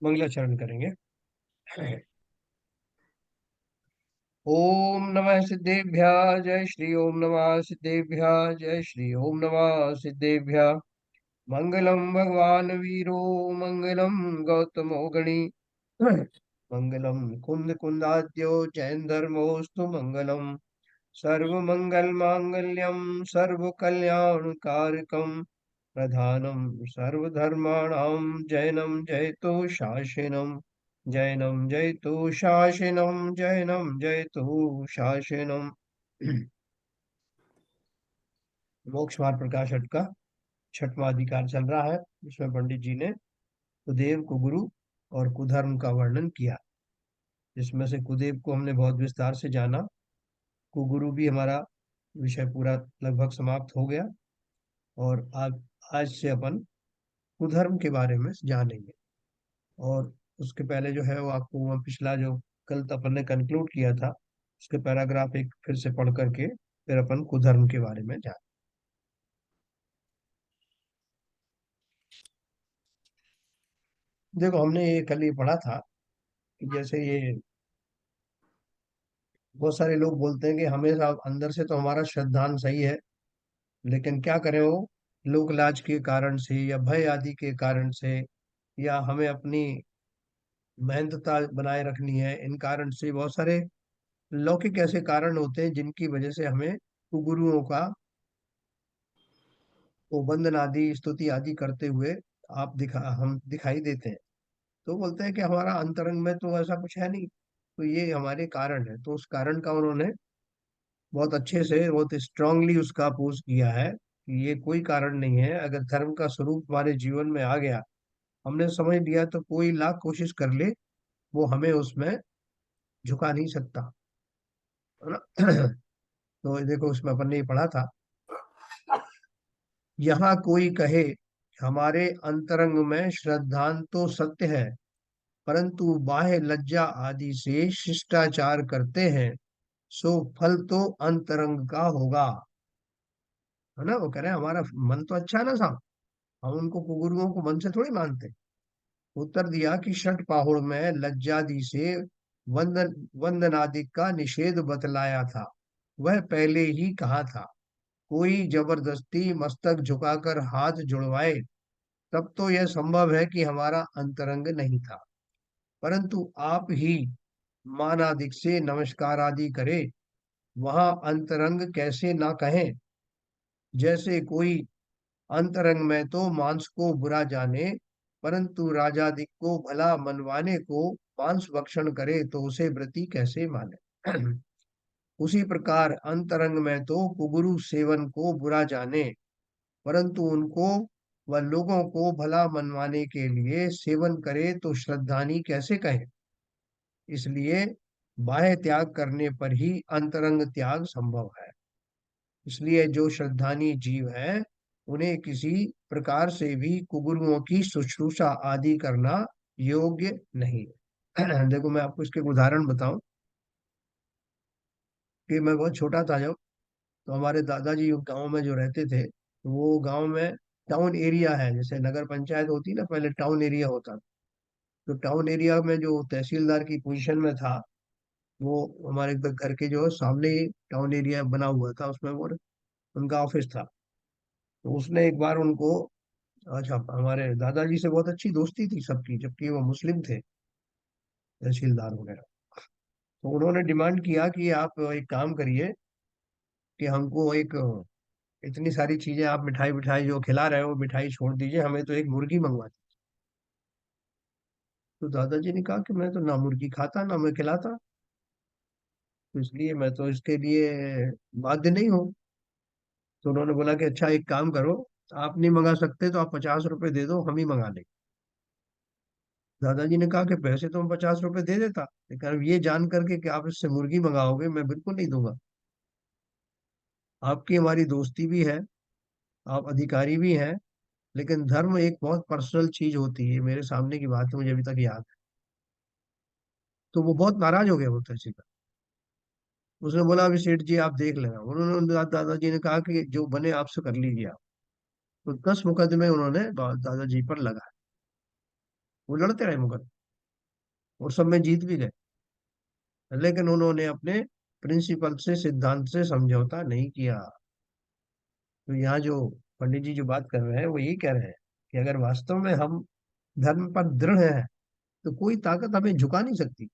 मंगलाचरण करेंगे। ओम नमः सिद्धेभ्य जय श्री ओम नमः सिद्धेभ्य जय श्री ओम नमः सिद्धेभ्य। मंगलम भगवान वीरो मंगलम गौतमो गणी मंगलम कुंद कुंदाद्यो जैन धर्मोस्तु मंगलम। सर्व मंगल मांगल्यम सर्व कल्याण कारकम प्रधानम सर्वधर्माणां जैनम जयतु शासनम। जैनम जयतु शासनम जैनम जयतु शासनम। मोक्ष मार्ग प्रकाशक का छठवां अधिकार चल रहा है। इसमें पंडित जी ने कुदेव कुगुरु और कुधर्म का वर्णन किया। जिसमें से कुदेव को हमने बहुत विस्तार से जाना। कुगुरु भी हमारा विषय पूरा लगभग समाप्त हो गया। और आज से अपन कुधर्म के बारे में जानेंगे। और उसके पहले जो है वो आपको वो पिछला जो कल तो अपन ने कंक्लूड किया था उसके पैराग्राफ एक फिर से पढ़ करके फिर अपन कुधर्म के बारे में जान। देखो हमने ये कल ये पढ़ा था कि जैसे ये बहुत सारे लोग बोलते हैं कि हमेशा अंदर से तो हमारा श्रद्धान सही है, लेकिन क्या करें वो लोक लाज के कारण से या भय आदि के कारण से या हमें अपनी मेहनतता बनाए रखनी है, इन कारण से बहुत सारे लौकिक ऐसे कारण होते हैं जिनकी वजह से हमें गुरुओं का वो वंदन आदि स्तुति आदि करते हुए हम दिखाई देते हैं। तो बोलते हैं कि हमारा अंतरंग में तो ऐसा कुछ है नहीं, तो ये हमारे कारण है। तो उस कारण का उन्होंने बहुत अच्छे से बहुत स्ट्रांगली उसका अपोज किया है कि ये कोई कारण नहीं है। अगर धर्म का स्वरूप हमारे जीवन में आ गया, हमने समझ लिया, तो कोई लाख कोशिश कर ले वो हमें उसमें झुका नहीं सकता, है ना। तो देखो उसमें अपन ने ये पढ़ा था, यहाँ कोई कहे हमारे अंतरंग में श्रद्धांत तो सत्य है, परंतु बाह्य लज्जा आदि से शिष्टाचार करते हैं, सो फल तो अंतरंग का होगा। है ना, वो कह रहे हैं हमारा मन तो अच्छा है ना साहब, हम उनको गुरुओं को मन से थोड़ी मानते। उत्तर दिया कि षठ पाहुड़ में लज्जादि से वंदनादि का निषेध बतलाया था। वह पहले ही कहा था, कोई जबरदस्ती मस्तक झुकाकर हाथ जुड़वाए तब तो यह संभव है कि हमारा अंतरंग नहीं था, परंतु आप ही मानादिक से नमस्कार आदि करे, वहां अंतरंग कैसे ना कहें। जैसे कोई अंतरंग में तो मांस को बुरा जाने, परंतु राजादिक को भला मनवाने को मांस भक्षण करे तो उसे व्रती कैसे माने। उसी प्रकार अंतरंग में तो कुगुरु सेवन को बुरा जाने, परंतु उनको व लोगों को भला मनवाने के लिए सेवन करे तो श्रद्धानी कैसे कहे। इसलिए बाह्य त्याग करने पर ही अंतरंग त्याग संभव है। इसलिए जो श्रद्धानी जीव है उन्हें किसी प्रकार से भी कुगुरुओं की शुश्रूषा आदि करना योग्य नहीं है। देखो मैं आपको इसके एक उदाहरण बताऊं कि मैं बहुत छोटा था जब, तो हमारे दादाजी गांव में जो रहते थे, तो वो गांव में टाउन एरिया है, जैसे नगर पंचायत होती ना, पहले टाउन एरिया होता। तो टाउन एरिया में जो तहसीलदार की पोजीशन में था, वो हमारे घर के जो सामने ही टाउन एरिया बना हुआ था, उसमें वो उनका ऑफिस था। तो उसने एक बार उनको, अच्छा हमारे दादाजी से बहुत अच्छी दोस्ती थी सबकी, जबकि वो मुस्लिम थे तहसीलदार वगैरह। तो उन्होंने डिमांड किया कि आप एक काम करिए कि हमको एक इतनी सारी चीजें आप मिठाई मिठाई जो खिला रहे हो मिठाई छोड़ दीजिए, हमें तो एक मुर्गी मंगवा दी। तो दादाजी ने कहा कि मैं तो ना मुर्गी खाता ना मैं खिलाता, तो इसलिए मैं तो इसके लिए बाध्य नहीं हूँ। तो उन्होंने बोला कि अच्छा एक काम करो, आप नहीं मंगा सकते तो आप 50 रुपए दे दो, हम ही मंगा लें। दादाजी ने कहा कि पैसे तो हम 50 रुपए दे देता, लेकिन अब ये जान करके कि आप इससे मुर्गी मंगाओगे, मैं बिल्कुल नहीं दूंगा। आपकी हमारी दोस्ती भी है, आप अधिकारी भी हैं, लेकिन धर्म एक बहुत पर्सनल चीज होती है, मेरे सामने की बात है, मुझे अभी तक याद है। तो वो बहुत नाराज हो गया वो तहसीलदार। उसने बोला अभी सेठ जी आप देख लेना। उन्होंने दादाजी ने कहा कि जो बने आपसे कर लीजिए आप। तो 10 मुकदमे उन्होंने दादाजी पर लगाए। वो लड़ते रहे मुकदमे और सब में जीत भी गए। लेकिन उन्होंने अपने प्रिंसिपल से, सिद्धांत से समझौता नहीं किया। तो यहाँ जो पंडित जी जो बात कर रहे हैं वो यही कह रहे हैं कि अगर वास्तव में हम धर्म पर दृढ़ हैं तो कोई ताकत हमें झुका नहीं सकती।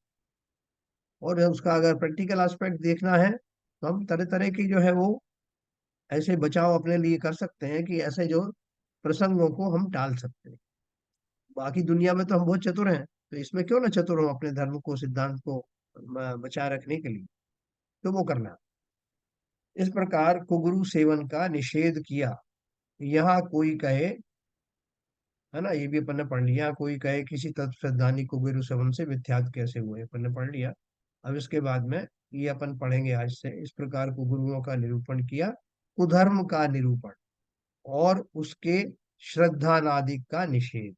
और उसका अगर प्रैक्टिकल एस्पेक्ट देखना है तो हम तरह तरह की जो है वो ऐसे बचाव अपने लिए कर सकते हैं कि ऐसे जो प्रसंगों को हम टाल सकते हैं। बाकी दुनिया में तो हम बहुत चतुर हैं, तो इसमें क्यों ना चतुर हो अपने धर्म को, सिद्धांत को बचाए रखने के लिए। तो वो करना। इस प्रकार कुगुरु सेवन का निषेध किया। यहाँ कोई कहे, है ना, ये भी अपन ने पढ़ लिया, कोई कहे किसी तत्व श्रद्धानी कुबेर सेवन से विख्यात कैसे हुए, अपन ने पढ़ लिया। अब इसके बाद में ये अपन पढ़ेंगे आज से। इस प्रकार कुगुरुओं का निरूपण किया, कुधर्म का निरूपण और उसके श्रद्धानादि का निषेध।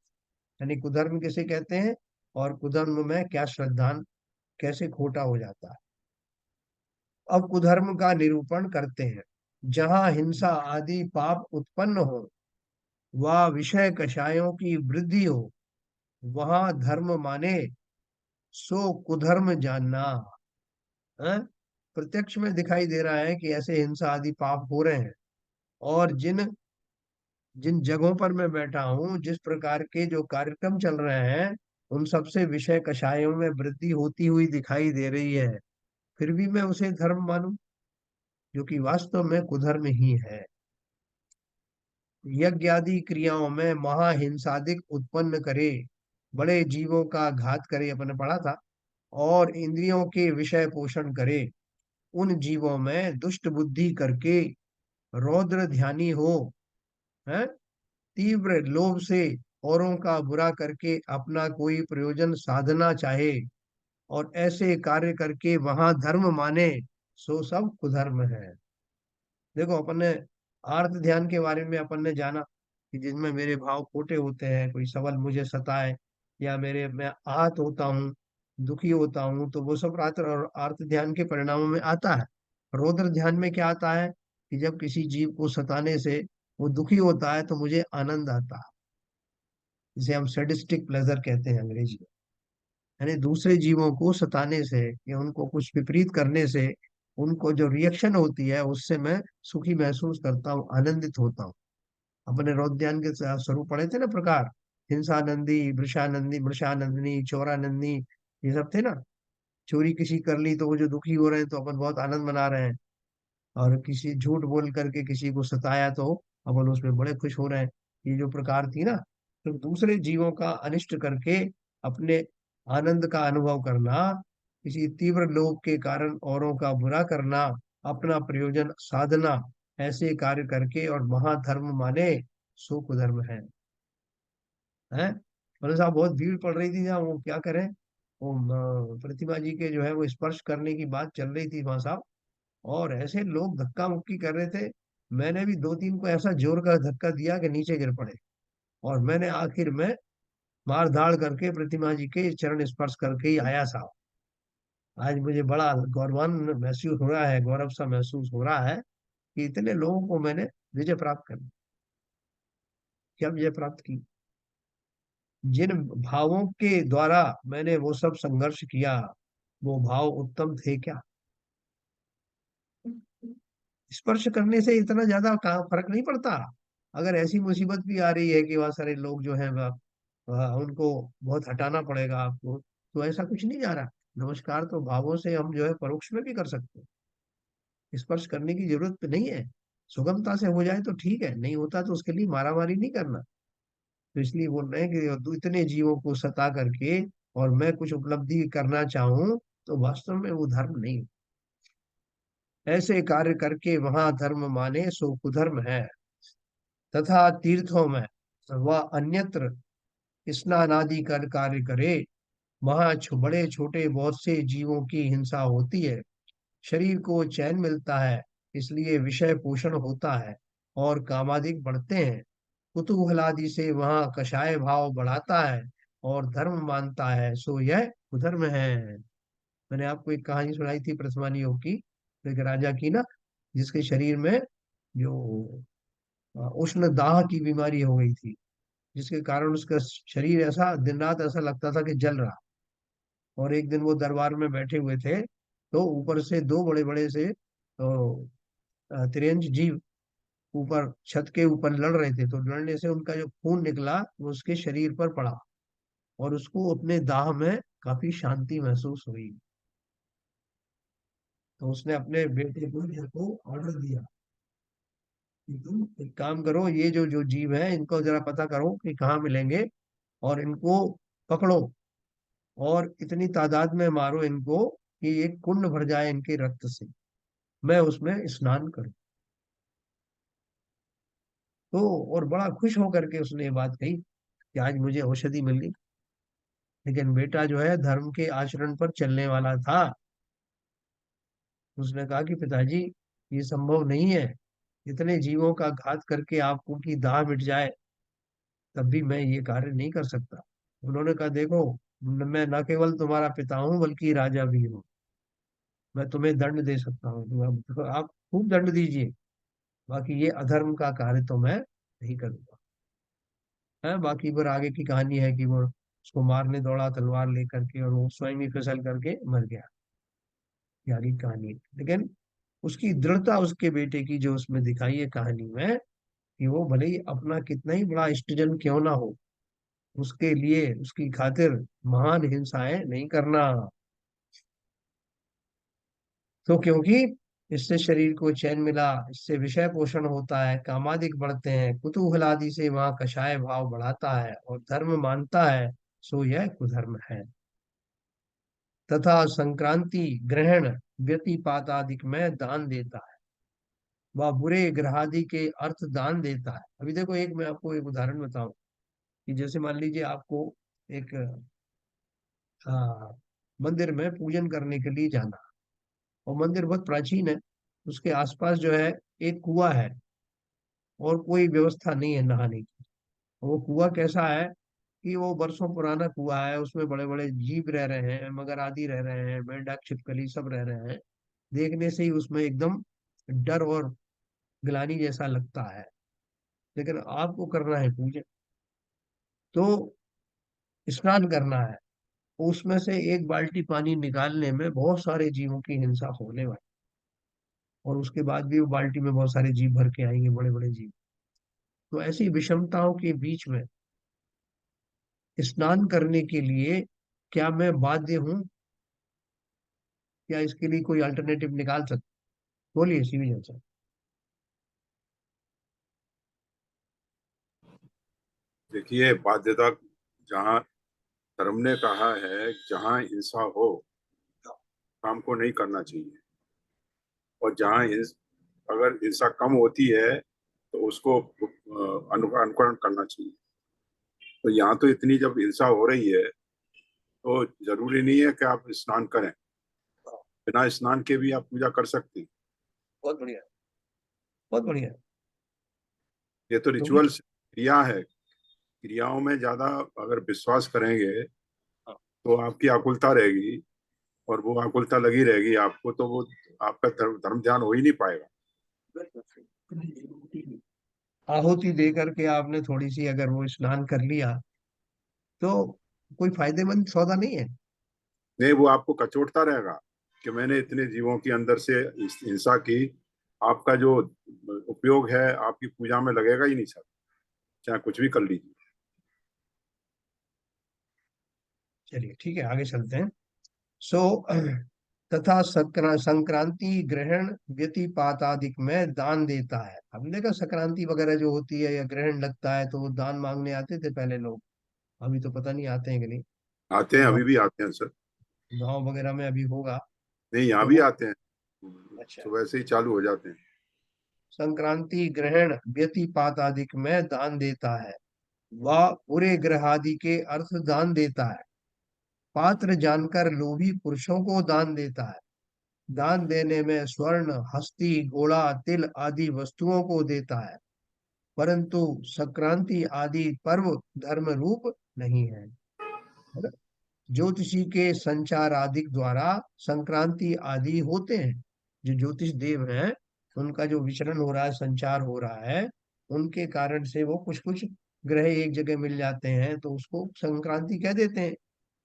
यानी कुधर्म किसे कहते हैं और कुधर्म में क्या श्रद्धान कैसे खोटा हो जाता है। अब कुधर्म का निरूपण करते हैं। जहां हिंसा आदि पाप उत्पन्न हो व विषय कषायों की वृद्धि हो, वहां धर्म माने सो कुधर्म जानना है। प्रत्यक्ष में दिखाई दे रहा है कि ऐसे हिंसा आदि पाप हो रहे हैं। और जिन जिन जगहों पर मैं बैठा हूँ, जिस प्रकार के जो कार्यक्रम चल रहे हैं, उन सबसे विषय कषायों में वृद्धि होती हुई दिखाई दे रही है। फिर भी मैं उसे धर्म मानूं, जो कि वास्तव में कुधर्म ही है। यज्ञ आदि क्रियाओं में महाहिंसादिक उत्पन्न करे, बड़े जीवों का घात करे, अपने पढ़ा था, और इंद्रियों के विषय पोषण करे, उन जीवों में दुष्ट बुद्धि करके रौद्र ध्यानी हो, है, तीव्र लोभ से औरों का बुरा करके अपना कोई प्रयोजन साधना चाहे और ऐसे कार्य करके वहां धर्म माने, सो सब कुधर्म है। देखो अपन ने आर्त ध्यान के बारे में अपन ने जाना कि जिनमें मेरे भाव खोटे होते हैं, कोई सवाल मुझे सताए या मेरे मैं आहत होता हूँ, दुखी होता हूँ, तो वो सब रात और आर्त ध्यान के परिणामों में आता है। रौद्र ध्यान में क्या आता है कि जब किसी जीव को सताने से वो दुखी होता है तो मुझे आनंद आता है, जिसे हम सैडिस्टिक प्लेजर कहते हैं अंग्रेजी में। यानी दूसरे जीवों को सताने से या उनको कुछ विपरीत करने से उनको जो रिएक्शन होती है उससे मैं सुखी महसूस करता हूँ, आनंदित होता हूँ। अपने रौद्यान के स्वरूप पढ़े थे ना, प्रकार, हिंसानंदी, वृषानंदी, वृषानंदिनी, चौरानंदी, ये सब थे ना। चोरी किसी कर ली तो वो जो दुखी हो रहे हैं तो अपन बहुत आनंद मना रहे हैं, और किसी झूठ बोल करके किसी को सताया तो अपन उसमें बड़े खुश हो रहे हैं। ये जो प्रकार थी ना, तो दूसरे जीवों का अनिष्ट करके अपने आनंद का अनुभव करना, किसी तीव्र लोभ के कारण औरों का बुरा करना, अपना प्रयोजन साधना, ऐसे कार्य करके और महाधर्म माने, सो कुधर्म है। मतलब साहब बहुत भीड़ पड़ रही थी जहाँ, वो क्या करें, वो प्रतिमा जी के जो है वो स्पर्श करने की बात चल रही थी वहां साहब, और ऐसे लोग धक्का मुक्की कर रहे थे। मैंने भी दो तीन को ऐसा जोर का धक्का दिया कि नीचे गिर पड़े। और मैंने आखिर में मार धाड़ करके प्रतिमा जी के चरण स्पर्श करके ही आया साहब। आज मुझे बड़ा गौरवान महसूस हो रहा है, गौरव सा महसूस हो रहा है कि इतने लोगों को मैंने विजय प्राप्त कर ली। क्या विजय प्राप्त की? जिन भावों के द्वारा मैंने वो सब संघर्ष किया, वो भाव उत्तम थे क्या? स्पर्श करने से इतना ज्यादा फर्क नहीं पड़ता। अगर ऐसी मुसीबत भी आ रही है कि वहाँ सारे लोग जो है उनको बहुत हटाना पड़ेगा आपको, तो ऐसा कुछ नहीं जा रहा। नमस्कार तो भावों से हम जो है परोक्ष में भी कर सकते हैं, स्पर्श करने की जरूरत नहीं है। सुगमता से हो जाए तो ठीक है, नहीं होता तो उसके लिए मारामारी नहीं करना। तो इसलिए बोल रहे हैं कि इतने जीवों को सता करके और मैं कुछ उपलब्धि करना चाहूं, तो वास्तव में वो धर्म नहीं। ऐसे कार्य करके वहां धर्म माने, सो कुधर्म है। तथा तीर्थों में वह अन्यत्र स्नान आदि कर कार्य करे, वहां बड़े छोटे बहुत से जीवों की हिंसा होती है, शरीर को चैन मिलता है, इसलिए विषय पोषण होता है और कामादिक बढ़ते हैं। कुतूहलादि से वहां कषाय भाव बढ़ाता है और धर्म मानता है, सो यह कुधर्म है। मैंने आपको एक कहानी सुनाई थी प्रथमानी योग की, एक राजा की ना, जिसके शरीर में जो उष्ण दाह की बीमारी हो गई थी, जिसके कारण उसका शरीर ऐसा दिन रात ऐसा लगता था कि जल रहा। और एक दिन वो दरबार में बैठे हुए थे, तो ऊपर से दो बड़े बड़े से तिरंज जीव ऊपर छत के ऊपर लड़ रहे थे। तो लड़ने से उनका जो खून निकला वो उसके शरीर पर पड़ा, और उसको अपने दाह में काफी शांति महसूस हुई। तो उसने अपने बेटे को ऑर्डर दिया कि तुम एक काम करो, ये जो जो जीव है इनको जरा पता करो कि कहाँ मिलेंगे, और इनको पकड़ो, और इतनी तादाद में मारो इनको कि एक कुंड भर जाए इनके रक्त से, मैं उसमें स्नान करूं। तो और बड़ा खुश होकर के उसने ये बात कही कि आज मुझे औषधि मिल गई। लेकिन बेटा जो है धर्म के आचरण पर चलने वाला था। उसने कहा कि पिताजी, ये संभव नहीं है, इतने जीवों का घात करके आपको की दाह मिट जाए, तब भी मैं ये कार्य नहीं कर सकता। उन्होंने कहा देखो, मैं न केवल तुम्हारा पिता हूँ बल्कि राजा भी हूँ। मैं तुम्हें दंड दे सकता हूँ, तो आप खूब दंड दीजिए, बाकी ये अधर्म का कार्य तो मैं नहीं करूंगा। है बाकी पर आगे की कहानी है कि वो उसको मारने दौड़ा तलवार लेकर के, और वो स्वयं ही फिसल करके मर गया। ये आगे की कहानी है। लेकिन उसकी दृढ़ता उसके बेटे की जो उसमें दिखाई है कहानी में, कि वो भले ही अपना कितना ही बड़ा इष्टजन क्यों ना हो, उसके लिए उसकी खातिर महान हिंसाएं नहीं करना। तो क्योंकि इससे शरीर को चैन मिला, इससे विषय पोषण होता है, कामादिक बढ़ते हैं, कुतूहल आदि से वहाँ कषाय भाव बढ़ाता है, और धर्म मानता है, सो यह कुधर्म है। तथा संक्रांति ग्रहण व्यतिपात आदि में दान देता है, वह बुरे ग्रहादि के अर्थ दान देता है। अभी देखो, एक मैं आपको एक उदाहरण बताऊं कि जैसे मान लीजिए आपको एक मंदिर में पूजन करने के लिए जाना, और मंदिर बहुत प्राचीन है, उसके आसपास जो है एक कुआं है, और कोई व्यवस्था नहीं है नहाने की। वो कुआं कैसा है कि वो बरसों पुराना कुआं है, उसमें बड़े बड़े जीव रह रहे हैं, मगर आदि रह रहे हैं, मेंढक छिपकली सब रह रहे हैं। देखने से ही उसमें एकदम डर और ग्लानि जैसा लगता है। लेकिन आपको करना है पूजन, तो स्नान करना है, उसमें से एक बाल्टी पानी निकालने में बहुत सारे जीवों की हिंसा होने वाली, और उसके बाद भी वो बाल्टी में बहुत सारे जीव भर के आएंगे, बड़े बड़े जीव। तो ऐसी विषमताओं के बीच में स्नान करने के लिए क्या मैं बाध्य हूँ, या इसके लिए कोई अल्टरनेटिव निकाल सकते? बोलिए सीवी जैसा। देखिए, बाध्यता जहाँ धर्म ने कहा है, जहाँ हिंसा हो काम को नहीं करना चाहिए, और जहाँ अगर हिंसा कम होती है तो उसको अनुकरण करना चाहिए। तो यहाँ तो इतनी जब हिंसा हो रही है तो जरूरी नहीं है कि आप स्नान करें, बिना स्नान के भी आप पूजा कर सकते हैं। बहुत बढ़िया, बहुत बढ़िया। ये तो क्योंकि रिचुअल्स क्रिया है, क्रियाओं में ज्यादा अगर विश्वास करेंगे हाँ, तो आपकी आकुलता रहेगी, और वो आकुलता लगी रहेगी आपको, तो वो आपका धर्म ध्यान हो ही नहीं पाएगा। आहुति दे करके आपने थोड़ी सी अगर वो स्नान कर लिया, तो कोई फायदेमंद सौदा नहीं है। नहीं, वो आपको कचोटता रहेगा कि मैंने इतने जीवों के अंदर से हिंसा की। आपका जो उपयोग है आपकी पूजा में लगेगा ही नहीं सर, चाहे कुछ भी कर लीजिए। चलिए ठीक है, आगे चलते हैं। सो तथा संक्रांति ग्रहण व्यतिपातादिक में दान देता है। हमने देखा संक्रांति वगैरह जो होती है या ग्रहण लगता है, तो वो दान मांगने आते थे पहले लोग। अभी तो पता नहीं आते हैं कि नहीं। आते हैं, तो अभी हम भी आते हैं सर। गांव वगैरह में अभी होगा। नहीं, यहाँ तो भी वो आते हैं, अच्छा, सुबह से ही चालू हो जाते हैं। संक्रांति ग्रहण व्यतिपातादिक में दान देता है, वह पूरे ग्रह आदि के अर्थ दान देता है, पात्र जानकर लोभी पुरुषों को दान देता है। दान देने में स्वर्ण हस्ती घोड़ा तिल आदि वस्तुओं को देता है, परंतु संक्रांति आदि पर्व धर्म रूप नहीं है। है ना? ज्योतिषी के संचार आदि द्वारा संक्रांति आदि होते हैं, जो ज्योतिष देव हैं, उनका जो विचरण हो रहा है, संचार हो रहा है, उनके कारण से वो कुछ कुछ ग्रह एक जगह मिल जाते हैं, तो उसको संक्रांति कह देते हैं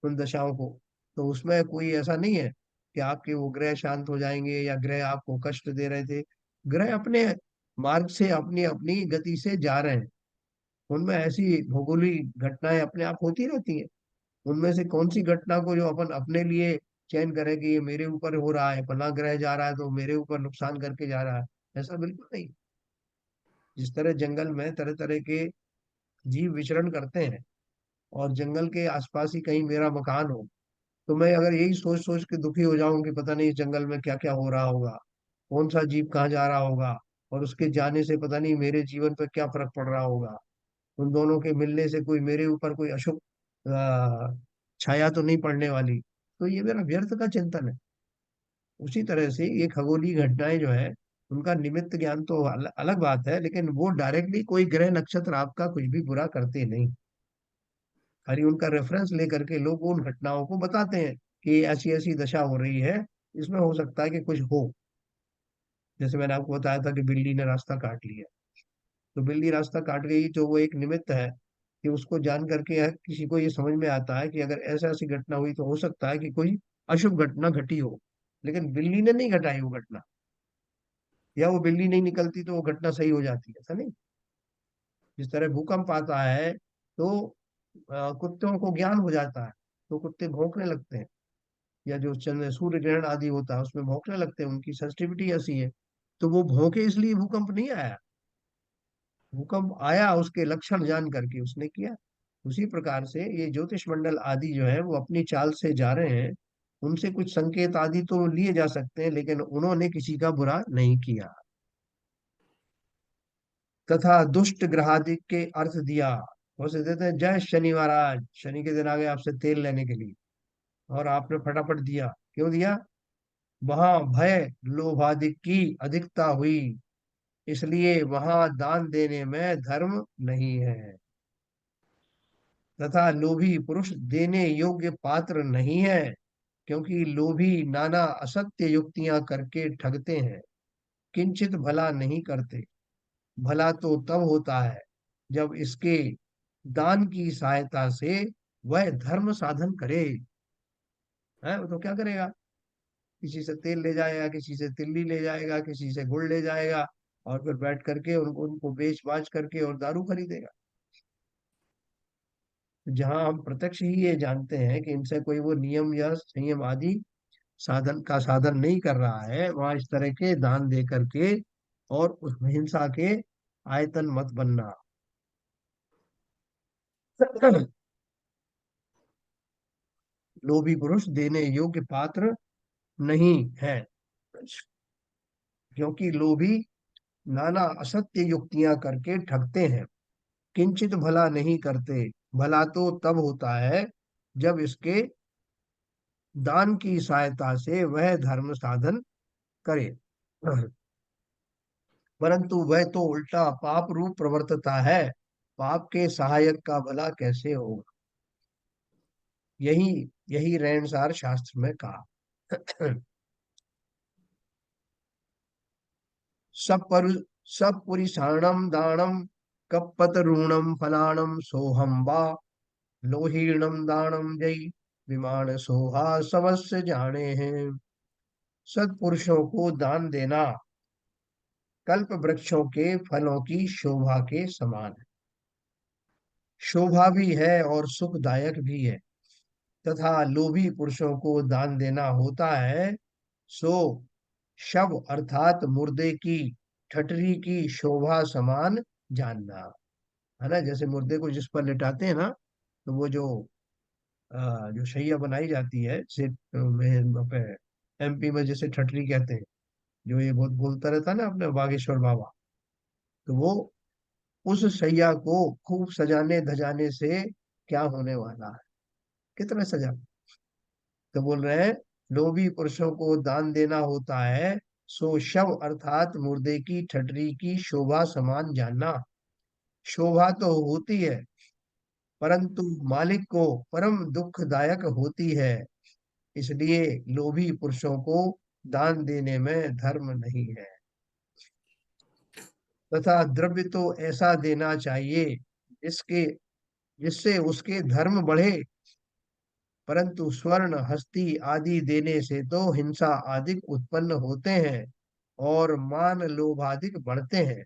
उन दशाओं को। तो उसमें कोई ऐसा नहीं है कि आपके वो ग्रह शांत हो जाएंगे या ग्रह आपको कष्ट दे रहे थे। ग्रह अपने मार्ग से अपनी अपनी गति से जा रहे हैं। उनमें ऐसी भौगोलिक घटनाएं अपने आप होती रहती हैं। उनमें से कौन सी घटना को जो अपन अपने लिए चयन करें कि ये मेरे ऊपर हो रहा है, फला ग्रह जा रहा है तो मेरे ऊपर नुकसान करके जा रहा है, ऐसा बिल्कुल नहीं। जिस तरह जंगल में तरह तरह के जीव विचरण करते हैं, और जंगल के आसपास ही कहीं मेरा मकान हो, तो मैं अगर यही सोच सोच के दुखी हो जाऊं कि पता नहीं इस जंगल में क्या क्या हो रहा होगा, कौन सा जीव कहाँ जा रहा होगा, और उसके जाने से पता नहीं मेरे जीवन पर क्या फर्क पड़ रहा होगा, उन दोनों के मिलने से कोई मेरे ऊपर कोई अशुभ छाया तो नहीं पड़ने वाली, तो ये मेरा व्यर्थ का चिंतन है। उसी तरह से ये खगोलीय घटनाएं जो है, उनका निमित्त ज्ञान तो अलग बात है, लेकिन वो डायरेक्टली कोई ग्रह नक्षत्र आपका कुछ भी बुरा करते नहीं। खाली उनका रेफरेंस लेकर के लोग उन घटनाओं को बताते हैं कि ऐसी ऐसी दशा हो रही है, इसमें हो सकता है कि कुछ हो। जैसे मैंने आपको बताया था कि बिल्ली ने रास्ता काट लिया, तो बिल्ली रास्ता काट गई तो वो एक निमित्त है कि उसको जान करके किसी को ये समझ में आता है कि अगर ऐसा ऐसी घटना हुई तो हो सकता है कि कोई अशुभ घटना घटी हो। लेकिन बिल्ली ने नहीं घटाई वो घटना, या वो बिल्ली नहीं निकलती तो वो घटना सही हो जाती है, ऐसा नहीं। जिस तरह भूकंप आता है तो कुत्तों को ज्ञान हो जाता है, तो कुत्ते भौंकने लगते हैं। या जो चंद्र सूर्य ग्रहण आदि होता है उसमें भौंकने लगते हैं, उनकी सेंसिटिविटी ऐसी है। तो वो भौंके इसलिए भूकंप नहीं आया, भूकंप आया उसके लक्षण जान करके उसने किया। उसी प्रकार से ये ज्योतिष मंडल आदि जो है वो अपनी चाल से जा रहे हैं। उनसे कुछ संकेत आदि तो लिए जा सकते हैं, लेकिन उन्होंने किसी का बुरा नहीं किया। तथा दुष्ट ग्रहादि के अर्थ दिया। वो से देते हैं जय शनि महाराज, शनि के दिन आ गए आपसे तेल लेने के लिए, और आपने फटाफट दिया। क्यों दिया? वहां भय लोभादि की अधिकता हुई, इसलिए वहां दान देने में धर्म नहीं है। तथा लोभी पुरुष देने योग्य पात्र नहीं है, क्योंकि लोभी नाना असत्य युक्तियां करके ठगते हैं, किंचित भला नहीं करते। भला तो तब होता है जब इसके दान की सहायता से वह धर्म साधन करे। है वो तो क्या करेगा? किसी से तेल ले जाएगा, किसी से तिल्ली ले जाएगा, किसी से गुड़ ले जाएगा, और फिर बैठ करके उनको उनको बेच बाच करके और दारू खरीदेगा। जहां हम प्रत्यक्ष ही ये जानते हैं कि इनसे कोई वो नियम या संयम आदि साधन का साधन नहीं कर रहा है, वहां इस तरह के दान दे करके और उस हिंसा के आयतन मत बनना। लोभी पुरुष देने योग्य पात्र नहीं है, क्योंकि लोभी नाना असत्य युक्तियां करके ठगते हैं, किंचित भला नहीं करते। भला तो तब होता है जब इसके दान की सहायता से वह धर्म साधन करे, परंतु वह तो उल्टा पाप रूप प्रवर्तता है। पाप के सहायक का भला कैसे होगा? यही यही रहनसार शास्त्र में कहा। सब पर सब पुरिषाणम दानम कपतरूणम फलाणम सोहम वा लोहीणम दानम जय विमान सोहा सबस्य जाने हैं। सत्पुरुषों को दान देना कल्प वृक्षों के फलों की शोभा के समान है। शोभा भी है और सुखदायक भी है। तथा लोभी पुरुषों को दान देना होता है सो शव अर्थात मुर्दे की ठटरी की शोभा समान जानना। है ना, जैसे मुर्दे को जिस पर लिटाते हैं ना, तो वो जो शैया बनाई जाती है, जैसे एमपी में जैसे ठटरी कहते हैं, जो ये बहुत बोलता रहता है ना अपने बागेश्वर बाबा, तो वो उस शैया को खूब सजाने धजाने से क्या होने वाला है, कितने सजा। तो बोल रहे हैं लोभी पुरुषों को दान देना होता है सो शव अर्थात मुर्दे की ठटरी की शोभा समान जानना। शोभा तो होती है, परंतु मालिक को परम दुखदायक होती है, इसलिए लोभी पुरुषों को दान देने में धर्म नहीं है। तथा द्रव्य तो ऐसा देना चाहिए जिसके जिससे उसके धर्म बढ़े, परंतु स्वर्ण हस्ती आदि देने से तो हिंसा आदि उत्पन्न होते हैं और मान लोभादिक बढ़ते हैं,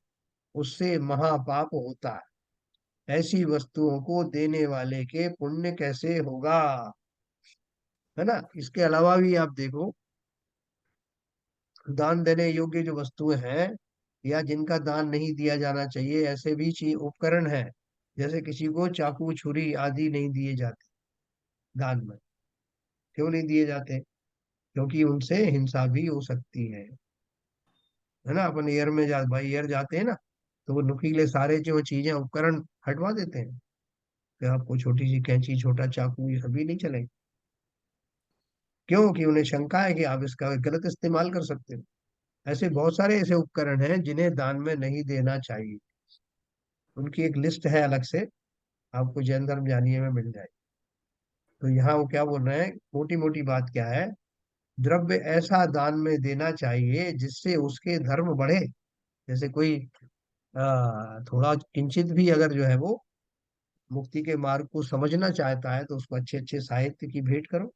उससे महापाप होता है। ऐसी वस्तुओं को देने वाले के पुण्य कैसे होगा? है ना। इसके अलावा भी आप देखो, दान देने योग्य जो वस्तुएं हैं या जिनका दान नहीं दिया जाना चाहिए, ऐसे भी चीज उपकरण है। जैसे किसी को चाकू छुरी आदि नहीं दिए जाते दान में। क्यों नहीं दिए जाते? क्योंकि उनसे हिंसा भी हो सकती है ना। अपन एयर में भाई एयर जाते हैं ना, तो वो नुकीले सारे जो चीजें उपकरण हटवा देते हैं कि आपको छोटी सी कैंची, छोटा चाकू, ये सभी नहीं चलेंगे। क्यों? कि उन्हें शंका है कि आप इसका गलत इस्तेमाल कर सकते हो। ऐसे बहुत सारे ऐसे उपकरण हैं जिन्हें दान में नहीं देना चाहिए। उनकी एक लिस्ट है अलग से, आपको जैन धर्म जानिए में मिल जाए। तो यहाँ वो क्या बोल रहे हैं, मोटी मोटी बात क्या है, द्रव्य ऐसा दान में देना चाहिए जिससे उसके धर्म बढ़े। जैसे कोई थोड़ा किंचित भी अगर जो है वो मुक्ति के मार्ग को समझना चाहता है, तो उसको अच्छे अच्छे साहित्य की भेंट करो।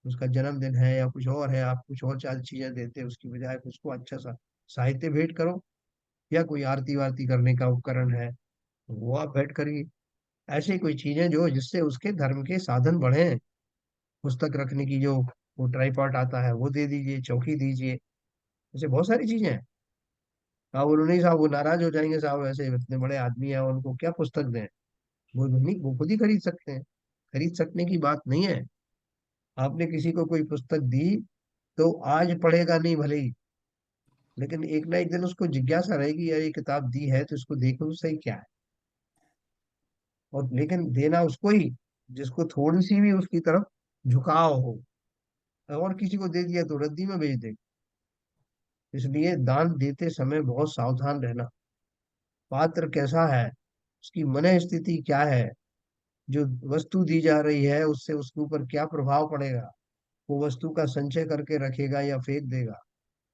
उसका जन्मदिन है या कुछ और है, आप कुछ और चार चीजें देते हैं उसकी बजाय उसको अच्छा सा साहित्य भेंट करो। या कोई आरती वारती करने का उपकरण है, वो आप भेंट करिए। ऐसी कोई चीजें जो जिससे उसके धर्म के साधन बढ़े। पुस्तक रखने की जो वो ट्राइपॉड आता है वो दे दीजिए, चौकी दीजिए। ऐसे बहुत सारी चीजें हैं। आप बोलो नहीं साहब, वो नाराज हो जाएंगे साहब, ऐसे इतने बड़े आदमी है उनको क्या पुस्तक दें। वो नहीं, वो खुद ही खरीद सकते हैं। खरीद सकने की बात नहीं है। आपने किसी को कोई पुस्तक दी तो आज पढ़ेगा नहीं भले ही, लेकिन एक ना एक दिन उसको जिज्ञासा रहेगी, यार ये किताब दी है तो इसको देखो तो सही क्या है। और लेकिन देना उसको ही जिसको थोड़ी सी भी उसकी तरफ झुकाव हो। और किसी को दे दिया तो रद्दी में भेज दे। इसलिए दान देते समय बहुत सावधान रहना। पात्र कैसा है, उसकी मन स्थिति क्या है, जो वस्तु दी जा रही है उससे उसके ऊपर क्या प्रभाव पड़ेगा, वो वस्तु का संचय करके रखेगा या फेंक देगा।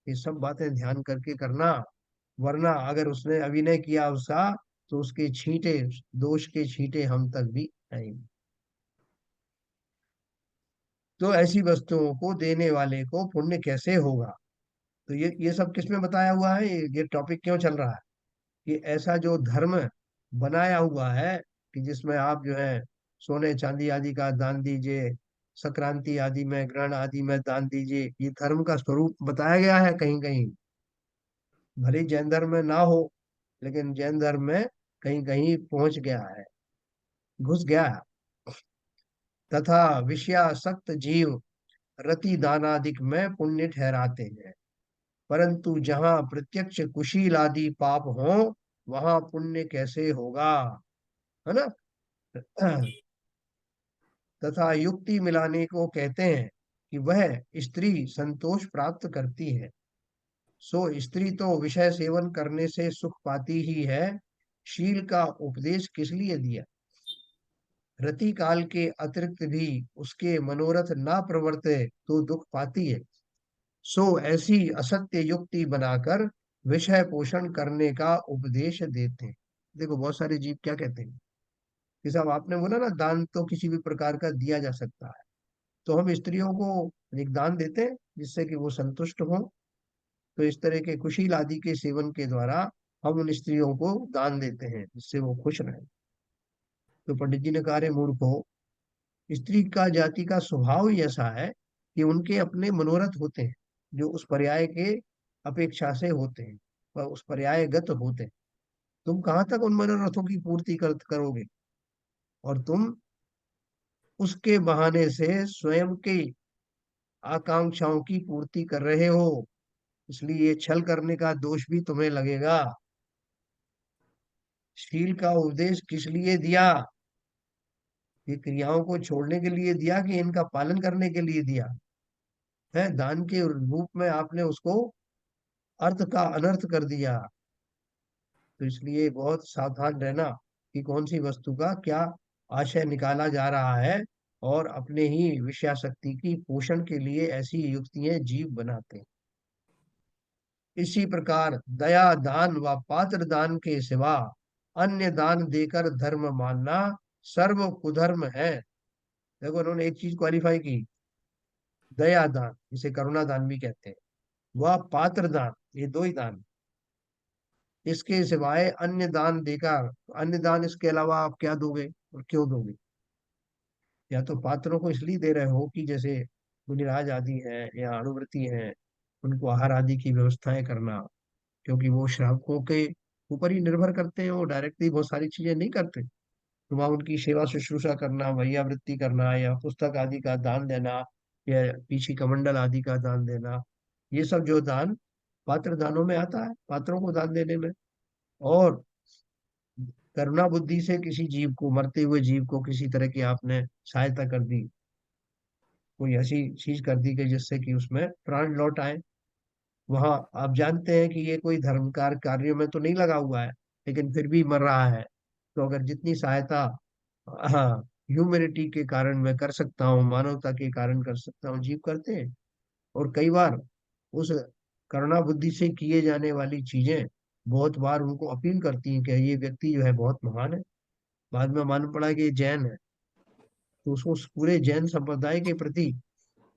ये सब बातें ध्यान करके करना। वरना अगर उसने अभिनय किया उसका, तो उसके छींटे, दोष के छींटे हम तक भी आएंगे। तो ऐसी वस्तुओं को देने वाले को पुण्य कैसे होगा? तो ये सब किसमें बताया हुआ है, ये टॉपिक क्यों चल रहा है? कि ऐसा जो धर्म बनाया हुआ है कि जिसमें आप जो है सोने चांदी आदि का दान दीजिए, संक्रांति आदि में, ग्रहण आदि में दान दीजिए, ये धर्म का स्वरूप बताया गया है कहीं कहीं। भले ही जैन धर्म में ना हो, लेकिन जैन धर्म में कहीं कहीं पहुंच गया है, घुस गया है। तथा विषयासक्त जीव रति दानादिक में पुण्य ठहराते हैं, परंतु जहाँ प्रत्यक्ष कुशील आदि पाप हो, वहां पुण्य कैसे होगा? है ना। तथा युक्ति मिलाने को कहते हैं कि वह स्त्री संतोष प्राप्त करती है। सो स्त्री तो विषय सेवन करने से सुख पाती ही है। शील का उपदेश किस लिए दिया? रति काल के अतिरिक्त भी उसके मनोरथ ना प्रवर्ते तो दुख पाती है। सो ऐसी असत्य युक्ति बनाकर विषय पोषण करने का उपदेश देते हैं। देखो बहुत सारे जीव क्या कहते हैं कि साहब आपने बोला ना दान तो किसी भी प्रकार का दिया जा सकता है, तो हम स्त्रियों को एक दान देते हैं जिससे कि वो संतुष्ट हो। तो इस तरह के कुशील आदि के सेवन के द्वारा हम उन स्त्रियों को दान देते हैं जिससे वो खुश रहे। तो पंडित जी ने कहा, रे मूर्खो, स्त्री का जाति का स्वभाव ही ऐसा है कि उनके अपने मनोरथ होते हैं जो उस पर्याय के अपेक्षा से होते हैं, वह उस पर्यायगत होते हैं। तुम कहाँ तक उन मनोरथों की पूर्ति करोगे? और तुम उसके बहाने से स्वयं की आकांक्षाओं की पूर्ति कर रहे हो, इसलिए ये छल करने का दोष भी तुम्हें लगेगा। शील का उपदेश किस लिए दिया? ये क्रियाओं को छोड़ने के लिए दिया कि इनका पालन करने के लिए दिया? है दान के रूप में आपने उसको अर्थ का अनर्थ कर दिया। तो इसलिए बहुत सावधान रहना कि कौन सी वस्तु का क्या आशय निकाला जा रहा है। और अपने ही विषयासक्ति की पोषण के लिए ऐसी युक्तियां जीव बनाते हैं। इसी प्रकार दया दान व पात्र दान के सिवा अन्य दान देकर धर्म मानना सर्व कुधर्म है। देखो उन्होंने एक चीज क्वालिफाई की, दया दान, इसे करुणा दान भी कहते हैं, वह पात्र दान, ये दो ही दान, इसके सिवाय अन्य दान देकर, अन्य दान इसके अलावा आप क्या दोगे और क्यों दोगे? या तो पात्रों को इसलिए दे रहे हो कि जैसे मुनिराज आदि हैं या अणुव्रती हैं, उनको आहार आदि की व्यवस्थाएं करना, क्योंकि वो श्रावकों के ऊपर ही निर्भर करते हैं, वो डायरेक्टली बहुत सारी चीजें नहीं करते। तो वहाँ उनकी सेवा शुश्रूषा करना, वैयावृत्ति करना, या पुस्तक आदि का दान देना, या पीछी कमंडल आदि का दान देना, ये सब जो दान पात्र दानों में आता है, पात्रों को दान देने में। और करुणा बुद्धि से किसी जीव को, मरते हुए जीव को किसी तरह की आपने सहायता कर दी, कोई ऐसी चीज कर दी कि जिससे कि उसमें प्राण लौट आए, वहां आप जानते हैं कि ये कोई धर्मकार कार्यों में तो नहीं लगा हुआ है, लेकिन फिर भी मर रहा है, तो अगर जितनी सहायता, हाँ, ह्यूमैनिटी के कारण मैं कर सकता हूँ, मानवता के कारण कर सकता हूँ, जीव करते हैं। और कई बार उस करुणा बुद्धि से किए जाने वाली चीजें बहुत बार उनको अपील करती हैं कि ये व्यक्ति जो है बहुत महान है। बाद में मालूम पड़ा कि ये जैन है, तो उसको उस पूरे जैन संप्रदाय के प्रति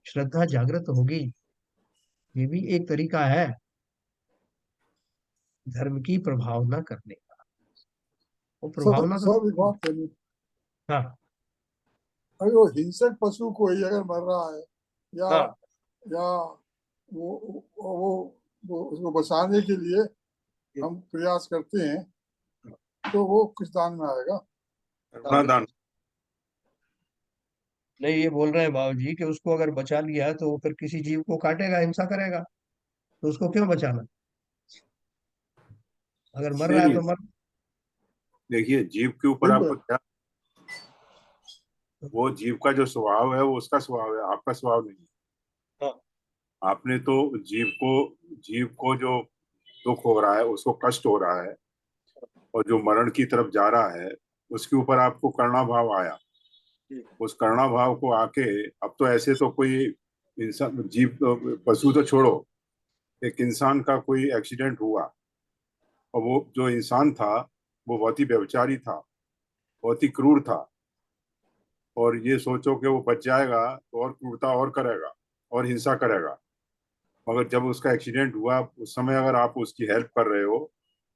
श्रद्धा जागृत होगी। ये भी एक तरीका है धर्म की प्रभावना करने का। वो सर प्रभावना तो सर एक बात कहनी, हाँ अगर वो हिंसक पशु कोई अगर मर रहा है, या हाँ, या वो उसको बचाने के लिए हम प्रयास करते हैं, तो वो किस दान में आएगा? करुणा दान। नहीं, ये बोल रहे हैं बाबू जी कि उसको अगर बचा लिया तो वो फिर किसी जीव को काटेगा, हिंसा करेगा, तो उसको क्यों बचाना? अगर मर नहीं रहा है नहीं, तो मर। देखिए जीव के ऊपर आपका बिल्कुल। क्या, वो जीव का जो स्वभाव है वो उसका स्वभाव है, आपका स्वभाव नहीं है। हाँ आपने तो जीव को जो दुख हो रहा है, उसको कष्ट हो रहा है, और जो मरण की तरफ जा रहा है, उसके ऊपर आपको करुणा भाव आया। जी, उस करुणा भाव को आके, अब तो ऐसे तो कोई इंसान, जीव, पशु तो छोड़ो, एक इंसान का कोई एक्सीडेंट हुआ, और वो जो इंसान था वो बहुत ही व्यभिचारी था, बहुत ही क्रूर था, और ये सोचो कि वो बच जाएगा तो और क्रूरता और करेगा और हिंसा करेगा। मगर जब उसका एक्सीडेंट हुआ, उस समय अगर आप उसकी हेल्प कर रहे हो,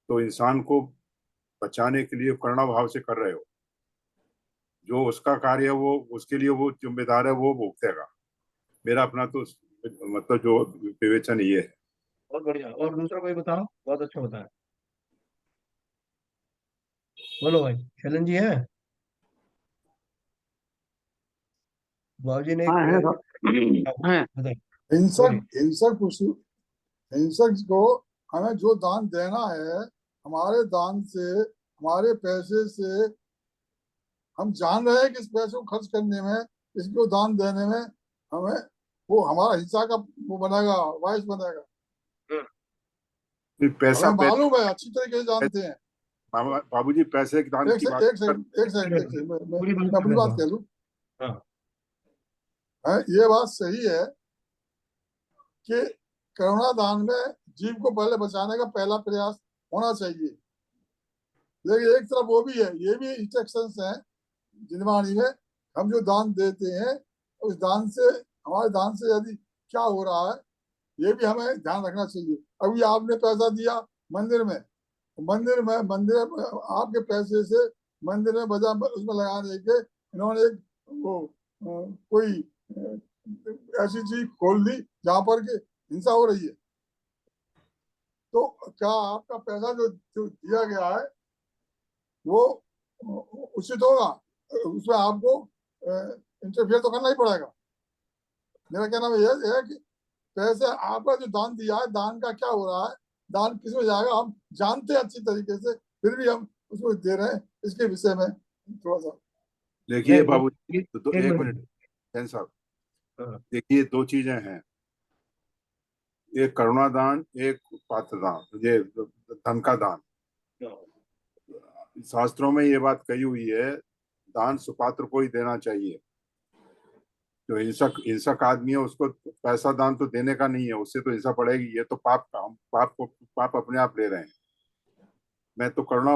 तो इंसान को बचाने के लिए करुणा भाव से कर रहे हो। जो उसका कार्य है वो उसके लिए वो जिम्मेदार है, वो भुगतेगा। मेरा अपना तो मतलब जो विवेचन ये है। बहुत बढ़िया। और दूसरा कोई बताओ, बहुत अच्छा बताया। बोलो भाई, शैलन जी है? बाबू जी ने हाँ एक है सर। है। बताइए, हिंसक बोलिए। हिंसक पशु, हिंसक को हमें जो दान देना है, हमारे दान से, हमारे पैसे से, हम जान रहे हैं कि इस पैसे को खर्च करने में, इसको दान देने में हमें, वो हमारा हिस्सा का वो बनेगा, वाइस बनेगा। हम्म, फिर पैसा हमें पैसे, मालूम है, अच्छी तरीके से जानते हैं। बाबूजी पैसे के दान एक की से बात एक कर। सेकंड एक सेकंड एक सेकंड, पूरी बात मैं कर अपनी रहे बात थे। कह लूं। हाँ ये बात सही है कि करुणा दान में जीव को पहले बचाने का पहला प्रयास होना चाहिए, लेकिन एक तरफ वो भी है, ये भी इंस्ट्रक्शंस हैं जिनवाणी में। हम जो दान देते हैं, उस दान से, हमारे दान से यदि क्या हो रहा है, ये भी हमें ध्यान रखना चाहिए। अभी आपने पैसा दिया मंदिर में, मंदिर में आपके पैसे से मंदिर में बजा उसमें लगाने के इन्होंने एक वो कोई ऐसी चीज खोल दी जहां पर के हिंसा हो रही है, तो क्या आपका पैसा जो जो दिया गया है वो उचित होगा? उसमें आपको इंटरफेयर तो करना ही पड़ेगा। मेरा कहना यह है कि पैसे आपका जो दान दिया है, दान का क्या हो रहा है, दान किस में जाएगा, हम जानते हैं अच्छी तरीके से, फिर भी हम उसको दे रहे हैं, इसके विषय में थोड़ा सा। देखिए नहीं वो, बाबूजी, एक एक मिनट। मिनट, जैन साहब, हाँ, देखिए दो चीजें हैं, एक करुणा दान, एक पात्र दान, ये धन का दान। हाँ, शास्त्रों में ये बात कही हुई है, दान सुपात्र को ही देना चाहिए। जो हिंसक हिंसक आदमी है उसको पैसा दान तो देने का नहीं है, उससे तो हिंसा पड़ेगी। ये तो पाप का, हम पाप अपने आप ले रहे हैं। मैं तो करुणा,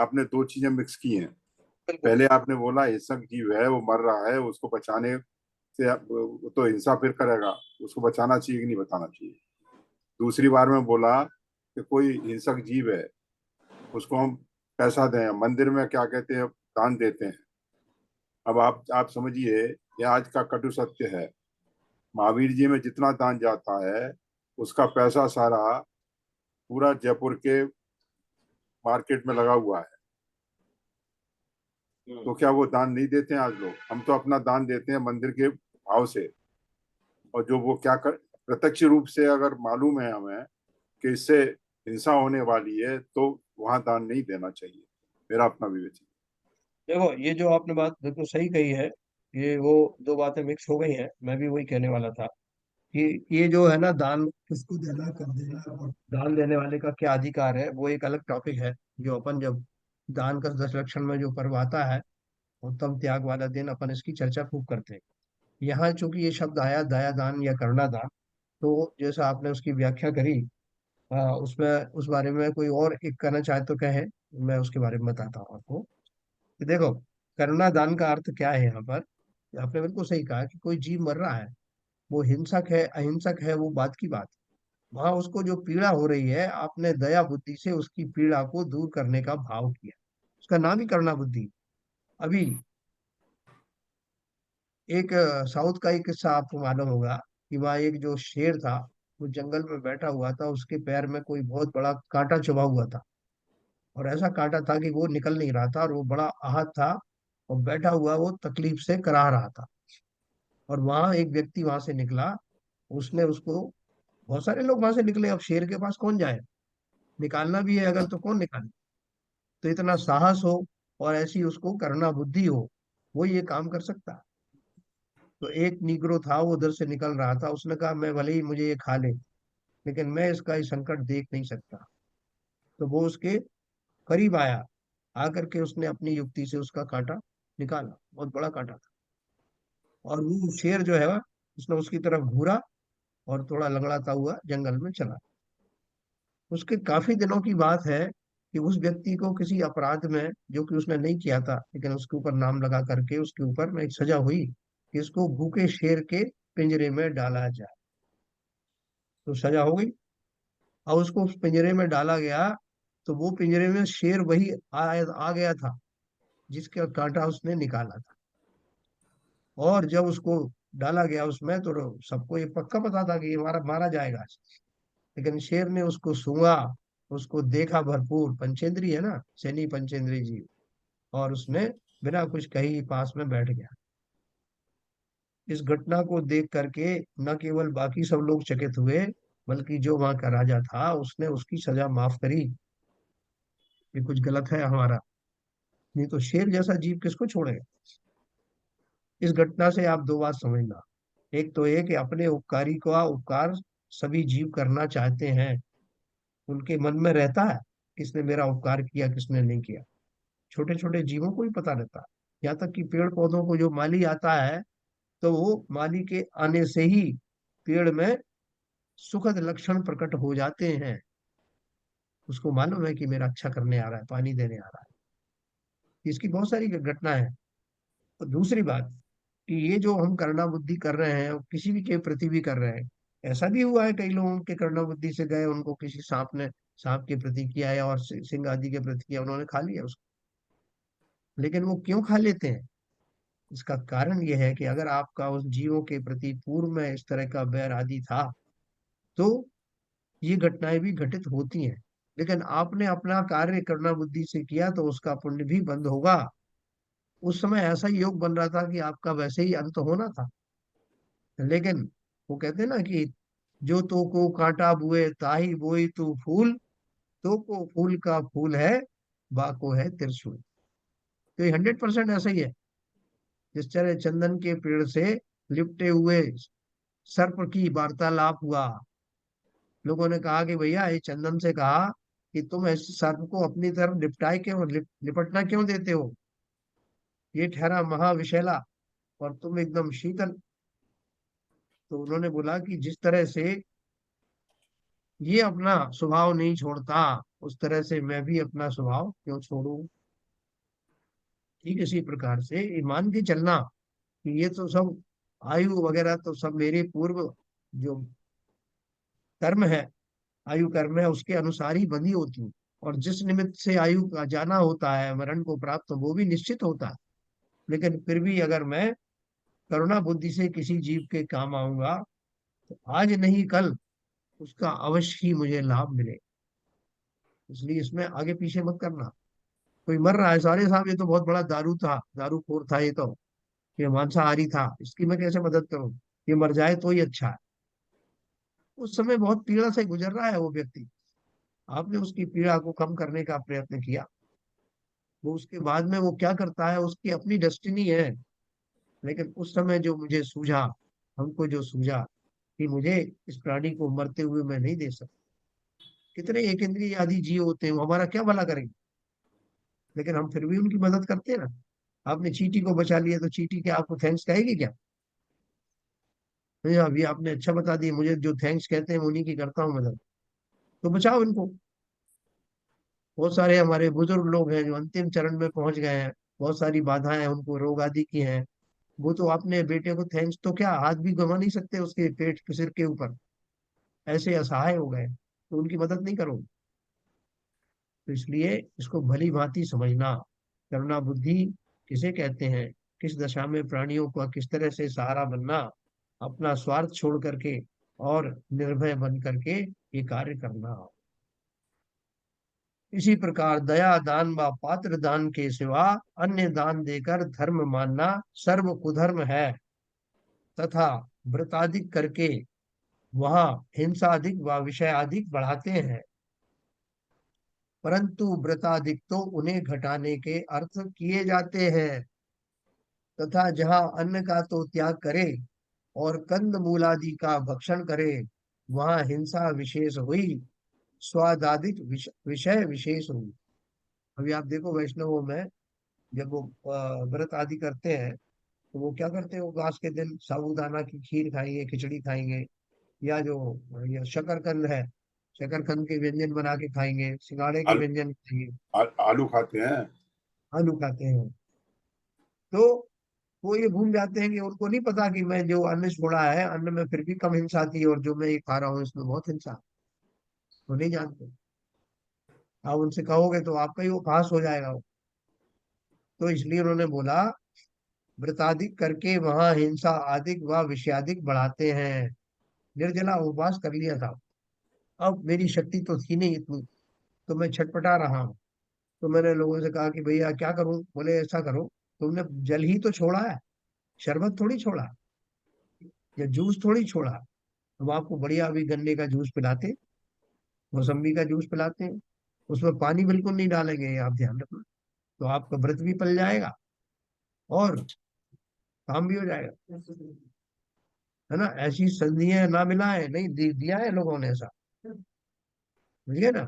आपने दो चीजें मिक्स की हैं। बिल्कुल। पहले आपने बोला हिंसक जीव है, वो मर रहा है, उसको बचाने से वो तो हिंसा फिर करेगा, उसको बचाना चाहिए कि नहीं बचाना चाहिए। दूसरी बार में बोला कि कोई हिंसक जीव है, उसको हम पैसा दें, मंदिर में क्या कहते हैं, दान देते हैं। अब आप समझिए, ये आज का कटु सत्य है। महावीर जी में जितना दान जाता है, उसका पैसा सारा पूरा जयपुर के मार्केट में लगा हुआ है। तो क्या वो दान नहीं देते हैं आज लोग? हम तो अपना दान देते हैं मंदिर के भाव से। और जो वो क्या कर, प्रत्यक्ष रूप से अगर मालूम है हमें कि इससे हिंसा होने वाली है, तो वहां दान नहीं देना चाहिए। मेरा अपना विवेचन। देखो, ये जो आपने बात बिल्कुल सही कही है। ये वो दो बातें मिक्स हो गई हैं, मैं भी वही कहने वाला था कि ये जो है ना, दान किसको देना, कर देना, और दान देने वाले का क्या अधिकार है, वो एक अलग टॉपिक है। जो अपन जब दान का 10 लक्षण में जो पर्व आता है, उत्तम त्याग वाला दिन, अपन इसकी चर्चा खूब करते हैं। यहाँ चूंकि ये शब्द आया दया दान या करुणा दान, तो जैसा आपने उसकी व्याख्या करी, उसमें उस बारे में कोई और एक कहना चाहे तो कहे। मैं उसके बारे में बताता हूँ आपको कि देखो, करुणा दान का अर्थ क्या है यहाँ पर। आपने बिल्कुल सही कहा कि कोई जीव मर रहा है, वो हिंसक है अहिंसक है, वो बात की बात। वहां उसको जो पीड़ा हो रही है, आपने दया बुद्धि से उसकी पीड़ा को दूर करने का भाव किया। उसका नाम ही करुणा बुद्धि। अभी एक साउथ का एक किस्सा आपको मालूम होगा कि वहाँ एक जो शेर था, वो जंगल में बैठा हुआ था, उसके पैर में कोई बहुत बड़ा कांटा चुभा हुआ था। और ऐसा कांटा था कि वो निकल नहीं रहा था, और वो बड़ा आहत था, और बैठा हुआ वो तकलीफ से कराह रहा था। और वहां एक व्यक्ति वहां से निकला, उसने उसको, बहुत सारे लोग वहां से निकले, अब शेर के पास कौन जाए, निकालना भी है अगर तो कौन निकाले। तो इतना साहस हो और ऐसी उसको करना बुद्धि हो, वो ये काम कर सकता है। तो एक निग्रो था, वो उधर से निकल रहा था, उसने कहा मैं भले ही मुझे ये खा ले, लेकिन मैं इसका ये संकट देख नहीं सकता। तो वो उसके करीब आया, आकर के उसने अपनी युक्ति से उसका कांटा निकाला, बहुत बड़ा कांटा था। और वो शेर जो है, उसने उसकी तरफ घूरा और थोड़ा लंगड़ाता हुआ जंगल में चला। उसके काफी दिनों की बात है कि उस व्यक्ति को किसी अपराध में, जो कि उसने नहीं किया था, लेकिन उसके ऊपर नाम लगा करके उसके ऊपर में एक सजा हुई कि इसको भूखे शेर के पिंजरे में डाला जाए। तो सजा हो गई। और उसको उस पिंजरे में डाला गया, तो वो पिंजरे में शेर वही आ गया था जिसका कांटा उसने निकाला था। और जब उसको डाला गया उसमें, तो सबको ये पक्का पता था कि ये मारा मारा जाएगा। लेकिन शेर ने उसको सूंघा, उसको देखा, भरपूर पंचेंद्री है ना, शनि पंचेंद्री जी, और उसने बिना कुछ कही ही पास में बैठ गया। इस घटना को देख करके न केवल बाकी सब लोग चकित हुए, बल्कि जो वहां का राजा था, उसने उसकी सजा माफ करी। ये कुछ गलत है हमारा, नहीं तो शेर जैसा जीव किसको छोड़ेगा। इस घटना से आप दो बात समझना। एक तो ये कि अपने उपकारी का उपकार सभी जीव करना चाहते हैं, उनके मन में रहता है किसने मेरा उपकार किया किसने नहीं किया। छोटे छोटे जीवों को भी पता रहता है। यहाँ तक कि पेड़ पौधों को जो माली आता है, तो वो माली के आने से ही पेड़ में सुखद लक्षण प्रकट हो जाते हैं। उसको मालूम है कि मेरा अच्छा करने आ रहा है, पानी देने आ रहा है। इसकी बहुत सारी घटना है। और दूसरी बात कि ये जो हम करना बुद्धि कर रहे हैं, वो किसी भी के प्रति भी कर रहे हैं। ऐसा भी हुआ है कई लोगों के करना बुद्धि से गए, उनको किसी सांप ने, सांप के प्रति किया है और सिंह आदि के प्रति किया, उन्होंने खा लिया उसको। लेकिन वो क्यों खा लेते हैं? इसका कारण यह है कि अगर आपका उस जीवों के प्रति पूर्व में इस तरह का बैर आदि था, तो ये घटनाएं भी घटित होती हैं। लेकिन आपने अपना कार्य करना बुद्धि से किया, तो उसका पुण्य भी बंद होगा। उस समय ऐसा ही योग बन रहा था कि आपका वैसे ही अंत होना था। लेकिन वो कहते हैं ना कि जो तो को कांटा बुए ताही बोई तू फूल, तो को फूल का फूल है, बा को है त्रिशूल। तो ये 100% ऐसा ही है। जिस तरह चंदन के पेड़ से लिपटे हुए सर्प की वार्तालाप हुआ, लोगों ने कहा कि भैया ये चंदन से कहा कि तुम इस सर्प को अपनी तरफ लिपटाए क्यों, लिपटना क्यों देते हो, ये ठहरा महाविशैला और तुम एकदम शीतल। तो उन्होंने बोला कि जिस तरह से ये अपना स्वभाव नहीं छोड़ता, उस तरह से मैं भी अपना स्वभाव क्यों छोड़ूं। ठीक इसी प्रकार से ये मान के चलना कि ये तो सब आयु वगैरह तो सब मेरे पूर्व जो कर्म है, आयु कर्म है उसके अनुसार ही बंधी होती है। और जिस निमित्त से आयु का जाना होता है, मरण को प्राप्त, वो भी निश्चित होता है। लेकिन फिर भी अगर मैं करुणा बुद्धि से किसी जीव के काम आऊंगा, तो आज नहीं कल उसका अवश्य ही मुझे लाभ मिले। इसलिए इसमें आगे पीछे मत करना। कोई मर रहा है, सारे साहब ये तो बहुत बड़ा दारू था, दारूखोर था, ये मांसाहारी था, इसकी मैं कैसे मदद करूं, ये मर जाए तो ही अच्छा है। उस समय बहुत पीड़ा से गुजर रहा है वो व्यक्ति, आपने उसकी पीड़ा को कम करने का प्रयत्न किया। वो उसके बाद में वो क्या करता है, उसकी अपनी डेस्टिनी है। लेकिन उस समय जो मुझे सूझा, हमको जो सूझा कि मुझे इस प्राणी को मरते हुए मैं नहीं दे सकता। कितने एक इंद्रिय आदि जीव होते हैं, वो हमारा क्या भला करेंगे, लेकिन हम फिर भी उनकी मदद करते हैं ना। आपने चींटी को बचा लिया, तो चींटी क्या आपको थैंक्स कहेगी क्या? नहीं, अभी आपने अच्छा बता दिया, मुझे जो थैंक्स कहते हैं मैं उन्हीं की करता हूँ मदद। तो बचाओ इनको। बहुत सारे हमारे बुजुर्ग लोग हैं जो अंतिम चरण में पहुंच गए हैं, बहुत सारी बाधाएं हैं, उनको रोग आदि की हैं। वो तो अपने बेटे को थैंक्स तो क्या, हाथ भी गवा नहीं सकते उसके पेट के सिर के ऊपर, ऐसे असहाय हो गए, तो उनकी मदद नहीं करो। तो इसलिए इसको भली भांति समझना, करुणा बुद्धि किसे कहते हैं, किस दशा में प्राणियों का किस तरह से सहारा बनना, अपना स्वार्थ छोड़ करके और निर्भय बन करके ये कार्य करना। इसी प्रकार दया दान व पात्र दान के सिवा अन्य दान देकर धर्म मानना सर्व कुधर्म है, तथा व्रताधिक करके वह हिंसाधिक व विषयाधिक बढ़ाते हैं। परंतु व्रताधिक तो उन्हें घटाने के अर्थ किए जाते हैं, तथा जहाँ अन्न का तो त्याग करे और कंद मूलादि का भक्षण करे, वहाँ हिंसा विशेष हुई, स्वादादिक विषय विशेष हुई। अभी आप देखो वैष्णवों में जब वो व्रत आदि करते हैं, तो वो क्या करते हैं, वो उपास के दिन साबूदाना की खीर खाएंगे, खिचड़ी खाएंगे, या जो ये शकरकंद है, शकरकंद के व्यंजन बना के खाएंगे, सिंगाड़े के आलू व्यंजन खाएंगे, आलू खाते हैं। आलू खाते हैं। तो वो ये भूल जाते हैं कि उनको नहीं पता कि मैं जो अन्न छोड़ा है, अन्न में फिर भी कम हिंसा थी, और जो मैं ये खा रहा हूँ इसमें बहुत हिंसा है। वो नहीं जानते। आप उनसे कहोगे तो आपका ही वो पास हो जाएगा वो। तो इसलिए उन्होंने बोला व्रताधिक करके वहां हिंसा आदिक व विषयादिक बढ़ाते हैं। निर्जला उपवास कर लिया था, अब मेरी शक्ति तो थी नहीं इतनी, तो मैं छटपटा रहा हूँ। तो मैंने लोगों से कहा कि भैया क्या करूं, बोले ऐसा करो, तुमने जल ही तो छोड़ा है, शरबत थोड़ी छोड़ा, या जूस थोड़ी छोड़ा। हम आपको बढ़िया अभी गन्ने का जूस पिलाते, मौसम्बी का जूस पिलाते हैं, उसमें पानी बिल्कुल नहीं डालेंगे, ये आप ध्यान रखना। तो आपका व्रत भी पल जाएगा और काम भी हो जाएगा, है ना। ऐसी संधियां ना मिलाए, नहीं दिया है लोगों ने ऐसा, बुझिए ना।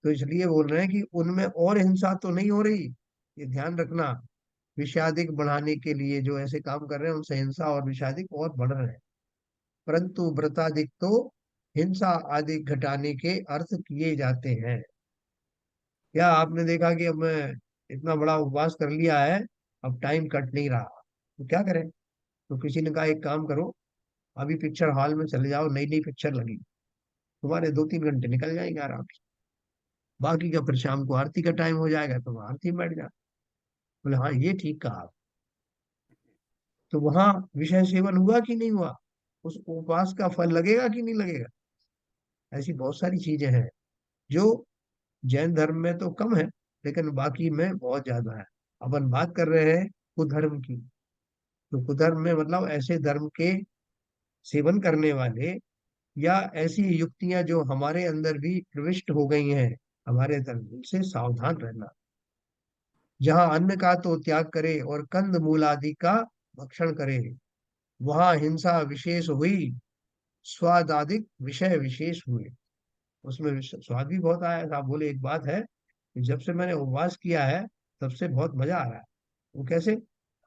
तो इसलिए बोल रहे हैं कि उनमें और हिंसा तो नहीं हो रही, ये ध्यान रखना। विषादिक बढ़ाने के लिए जो ऐसे काम कर रहे हैं, उनसे हिंसा और विषादिक और बढ़ रहे हैं। परंतु व्रताधिक तो हिंसा आदि घटाने के अर्थ किए जाते हैं। क्या आपने देखा कि अब मैं इतना बड़ा उपवास कर लिया है, अब टाइम कट नहीं रहा, तो क्या करें। तो किसी ने कहा एक काम करो, अभी पिक्चर हॉल में चले जाओ, नई नई पिक्चर लगी, तुम्हारे 2-3 घंटे निकल जाएंगे आराम से। बाकी का फिर शाम को आरती का टाइम हो जाएगा, तो वहाँ आरती में बैठ जा। बोले हाँ ये ठीक कहा आप। तो वहां विषय सेवन हुआ कि नहीं हुआ, उस उपवास का फल लगेगा कि नहीं लगेगा। ऐसी बहुत सारी चीजें हैं जो जैन धर्म में तो कम है, लेकिन बाकी में बहुत ज्यादा है। अपन बात कर रहे हैं कुधर्म की। तो कुधर्म में मतलब ऐसे धर्म के सेवन करने वाले, या ऐसी युक्तियां जो हमारे अंदर भी प्रविष्ट हो गई हैं हमारे धर्म से, सावधान रहना। जहाँ अन्न का तो त्याग करे और कंद मूल आदि का भक्षण करे, वहां हिंसा विशेष हुई, स्वादादिक विषय विशेष हुए। उसमें स्वाद भी बहुत आया था। बोले एक बात है कि जब से मैंने उपवास किया है, तब से बहुत मजा आ रहा है। वो कैसे?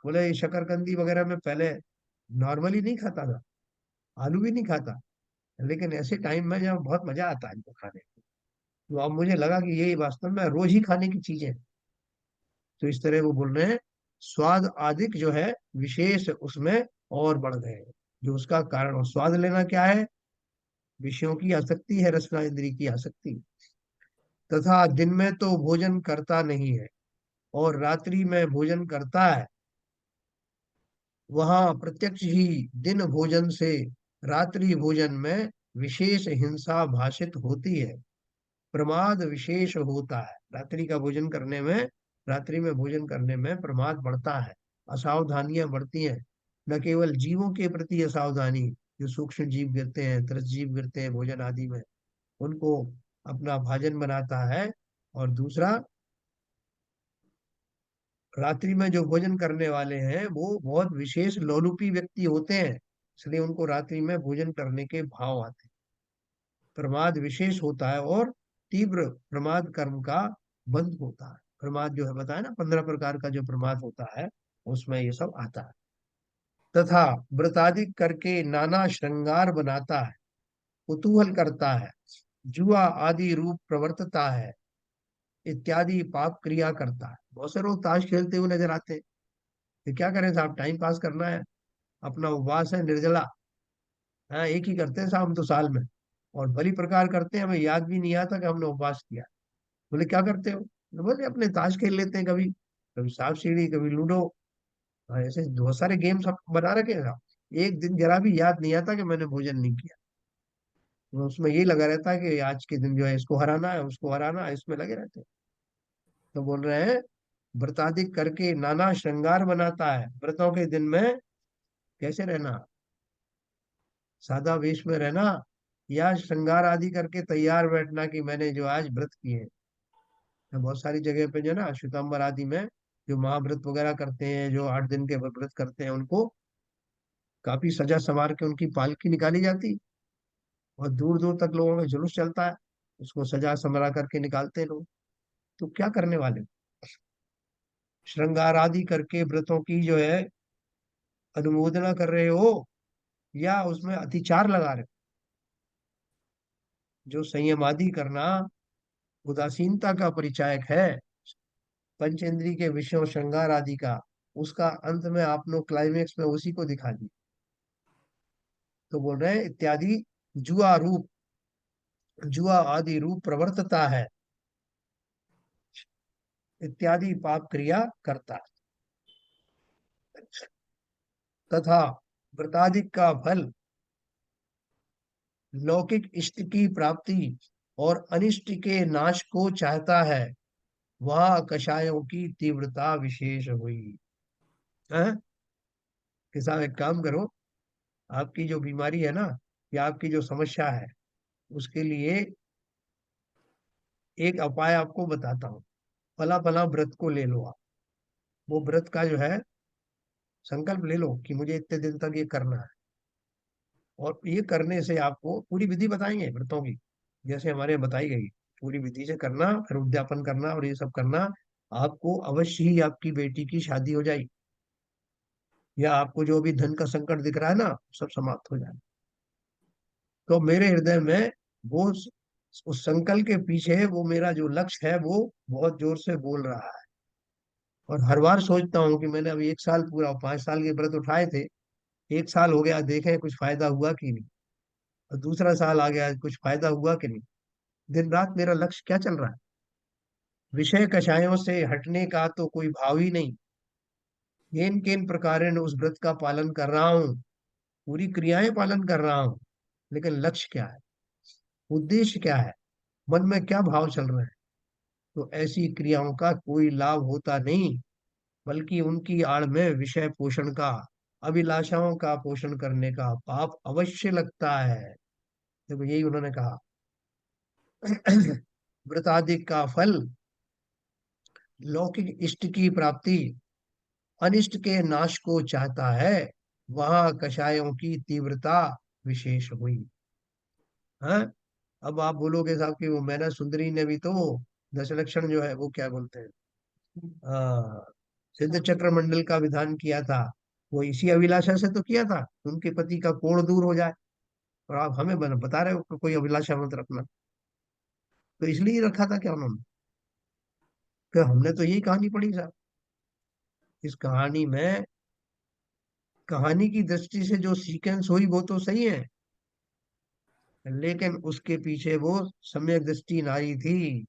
बोले ये शकरकंदी वगैरह में पहले नॉर्मली नहीं खाता था, आलू भी नहीं खाता, लेकिन ऐसे टाइम में जब बहुत मजा आता है इनको खाने में, तो अब मुझे लगा कि ये वास्तव में रोज ही खाने की चीज है। तो इस तरह वो बोल रहे हैं, स्वाद अधिक जो है विशेष उसमें और बढ़ गए, जो उसका कारण। और स्वाद लेना क्या है? विषयों की आसक्ति है, रसना इंद्री की आसक्ति। तथा दिन में तो भोजन करता नहीं है और रात्रि में भोजन करता है, वहां प्रत्यक्ष ही दिन भोजन से रात्रि भोजन में विशेष हिंसा भाषित होती है, प्रमाद विशेष होता है। रात्रि का भोजन करने में, रात्रि में भोजन करने में प्रमाद बढ़ता है, असावधानियां बढ़ती हैं। न केवल जीवों के प्रति असावधानी, जो सूक्ष्म जीव गिरते हैं, त्रस्त जीव गिरते हैं भोजन आदि में, उनको अपना भाजन बनाता है। और दूसरा, रात्रि में जो भोजन करने वाले हैं वो बहुत विशेष लोलुपी व्यक्ति होते हैं, इसलिए उनको रात्रि में भोजन करने के भाव आते हैं। प्रमाद विशेष होता है और तीव्र प्रमाद कर्म का बंध होता है। प्रमाद जो है बताया ना, 15 प्रकार का जो प्रमाद होता है, उसमें ये सब आता है। तथा व्रतादि करके नाना श्रृंगार बनाता है, कुतूहल करता है, जुआ आदि रूप प्रवर्तता है, इत्यादि पाप क्रिया करता है। बहुत से लोग ताश खेलते हुए नजर आते हैं। तो क्या करें साहब, टाइम पास करना है, अपना उपवास है, निर्जला। हाँ, एक ही करते हैं साहब हम तो साल में, और बड़ी प्रकार करते हैं, हमें याद भी नहीं आता कि हमने उपवास किया। बोले क्या करते हो? तो बोले अपने ताश खेल लेते हैं, कभी कभी सांप सीढ़ी, कभी लूडो। हाँ, ऐसे बहुत सारे गेम्स हम बना रखे हैं साहब। एक दिन जरा भी याद नहीं आता कि मैंने भोजन नहीं किया, तो उसमें यही लगा रहता है कि आज के दिन जो है इसको हराना है, उसको हराना है, इसमें लगे रहते हैं। तो बोल रहे हैं, व्रतादिक करके नाना श्रृंगार बनाता है। व्रतों के दिन में कैसे रहना? सादा वेश में रहना, या श्रृंगार आदि करके तैयार बैठना कि मैंने जो आज व्रत किए। बहुत सारी जगह पे जो है ना, श्वेतांबर आदि में जो महाव्रत वगैरह करते हैं, जो 8 दिन के व्रत करते हैं, उनको काफी सजा संवार के उनकी पालकी निकाली जाती, और दूर दूर तक लोगों में जुलूस चलता है, उसको सजा संवरा करके निकालते हैं लोग। तो क्या करने वाले? श्रृंगार आदि करके व्रतों की जो है अनुमोदना कर रहे हो, या उसमें अतिचार लगा रहे हो? जो संयम आदि करना उदासीनता का परिचायक है, पंचेंद्री के विषयों श्रृंगार आदि का, उसका अंत में आप लोग क्लाइमेक्स में उसी को दिखा दी। तो बोल रहे हैं, इत्यादि जुआ रूप, जुआ आदि रूप प्रवर्तता है, इत्यादि पाप क्रिया करता है। तथा व्रतादिक का फल लौकिक इष्ट की प्राप्ति और अनिष्ट के नाश को चाहता है, वहां कषायों की तीव्रता विशेष हुई है। कि साहब एक काम करो, आपकी जो बीमारी है ना, या आपकी जो समस्या है, उसके लिए एक उपाय आपको बताता हूँ। फला फला व्रत को ले लो आप। वो व्रत का जो है संकल्प ले लो कि मुझे इतने दिन तक ये करना है, और ये करने से आपको पूरी विधि बताएंगे व्रतों की, जैसे हमारे यहाँ बताई गई, पूरी विधि से करना, फिर उद्यापन करना और ये सब करना। आपको अवश्य ही आपकी बेटी की शादी हो जाएगी, या आपको जो भी धन का संकट दिख रहा है ना, सब समाप्त हो जाए। तो मेरे हृदय में वो उस संकल्प के पीछे वो मेरा जो लक्ष्य है वो बहुत जोर से बोल रहा है। और हर बार सोचता हूँ कि मैंने अभी 1 साल पूरा, 5 साल के व्रत उठाए थे, 1 साल हो गया, देखें कुछ फायदा हुआ कि नहीं। और दूसरा साल आ गया, कुछ फायदा हुआ कि नहीं। दिन रात मेरा लक्ष्य क्या चल रहा है? विषय कषायों से हटने का तो कोई भाव ही नहीं। केन केन प्रकार उस व्रत का पालन कर रहा हूँ, पूरी क्रियाएं पालन कर रहा हूँ, लेकिन लक्ष्य क्या है, उद्देश्य क्या है, मन में क्या भाव चल रहे हैं? तो ऐसी क्रियाओं का कोई लाभ होता नहीं, बल्कि उनकी आड़ में विषय पोषण का, अभिलाषाओं का पोषण करने का पाप अवश्य लगता है। देखो यही उन्होंने कहा। व्रतादि का फल लौकिक इष्ट की प्राप्ति, अनिष्ट के नाश को चाहता है, वहां कषायों की तीव्रता विशेष हुई। हाँ, अब आप बोलोगे साहब कि वो मैना सुंदरी ने भी तो दश लक्षण जो है वो क्या बोलते हैं, आ, सिद्ध चक्र मंडल का विधान किया था, वो इसी अभिलाषा से तो किया था कि उनके पति का कोढ़ दूर हो जाए। और आप हमें बता रहे हो कि कोई अभिलाषा मत रखना। तो इसलिए रखा था क्या उन्होंने? कि हमने तो यही कहानी पढ़ी साहब। इस कहानी में, कहानी की दृष्टि से जो सीक्वेंस हुई वो तो सही है, लेकिन उसके पीछे वो सम्यक दृष्टि नारी थी।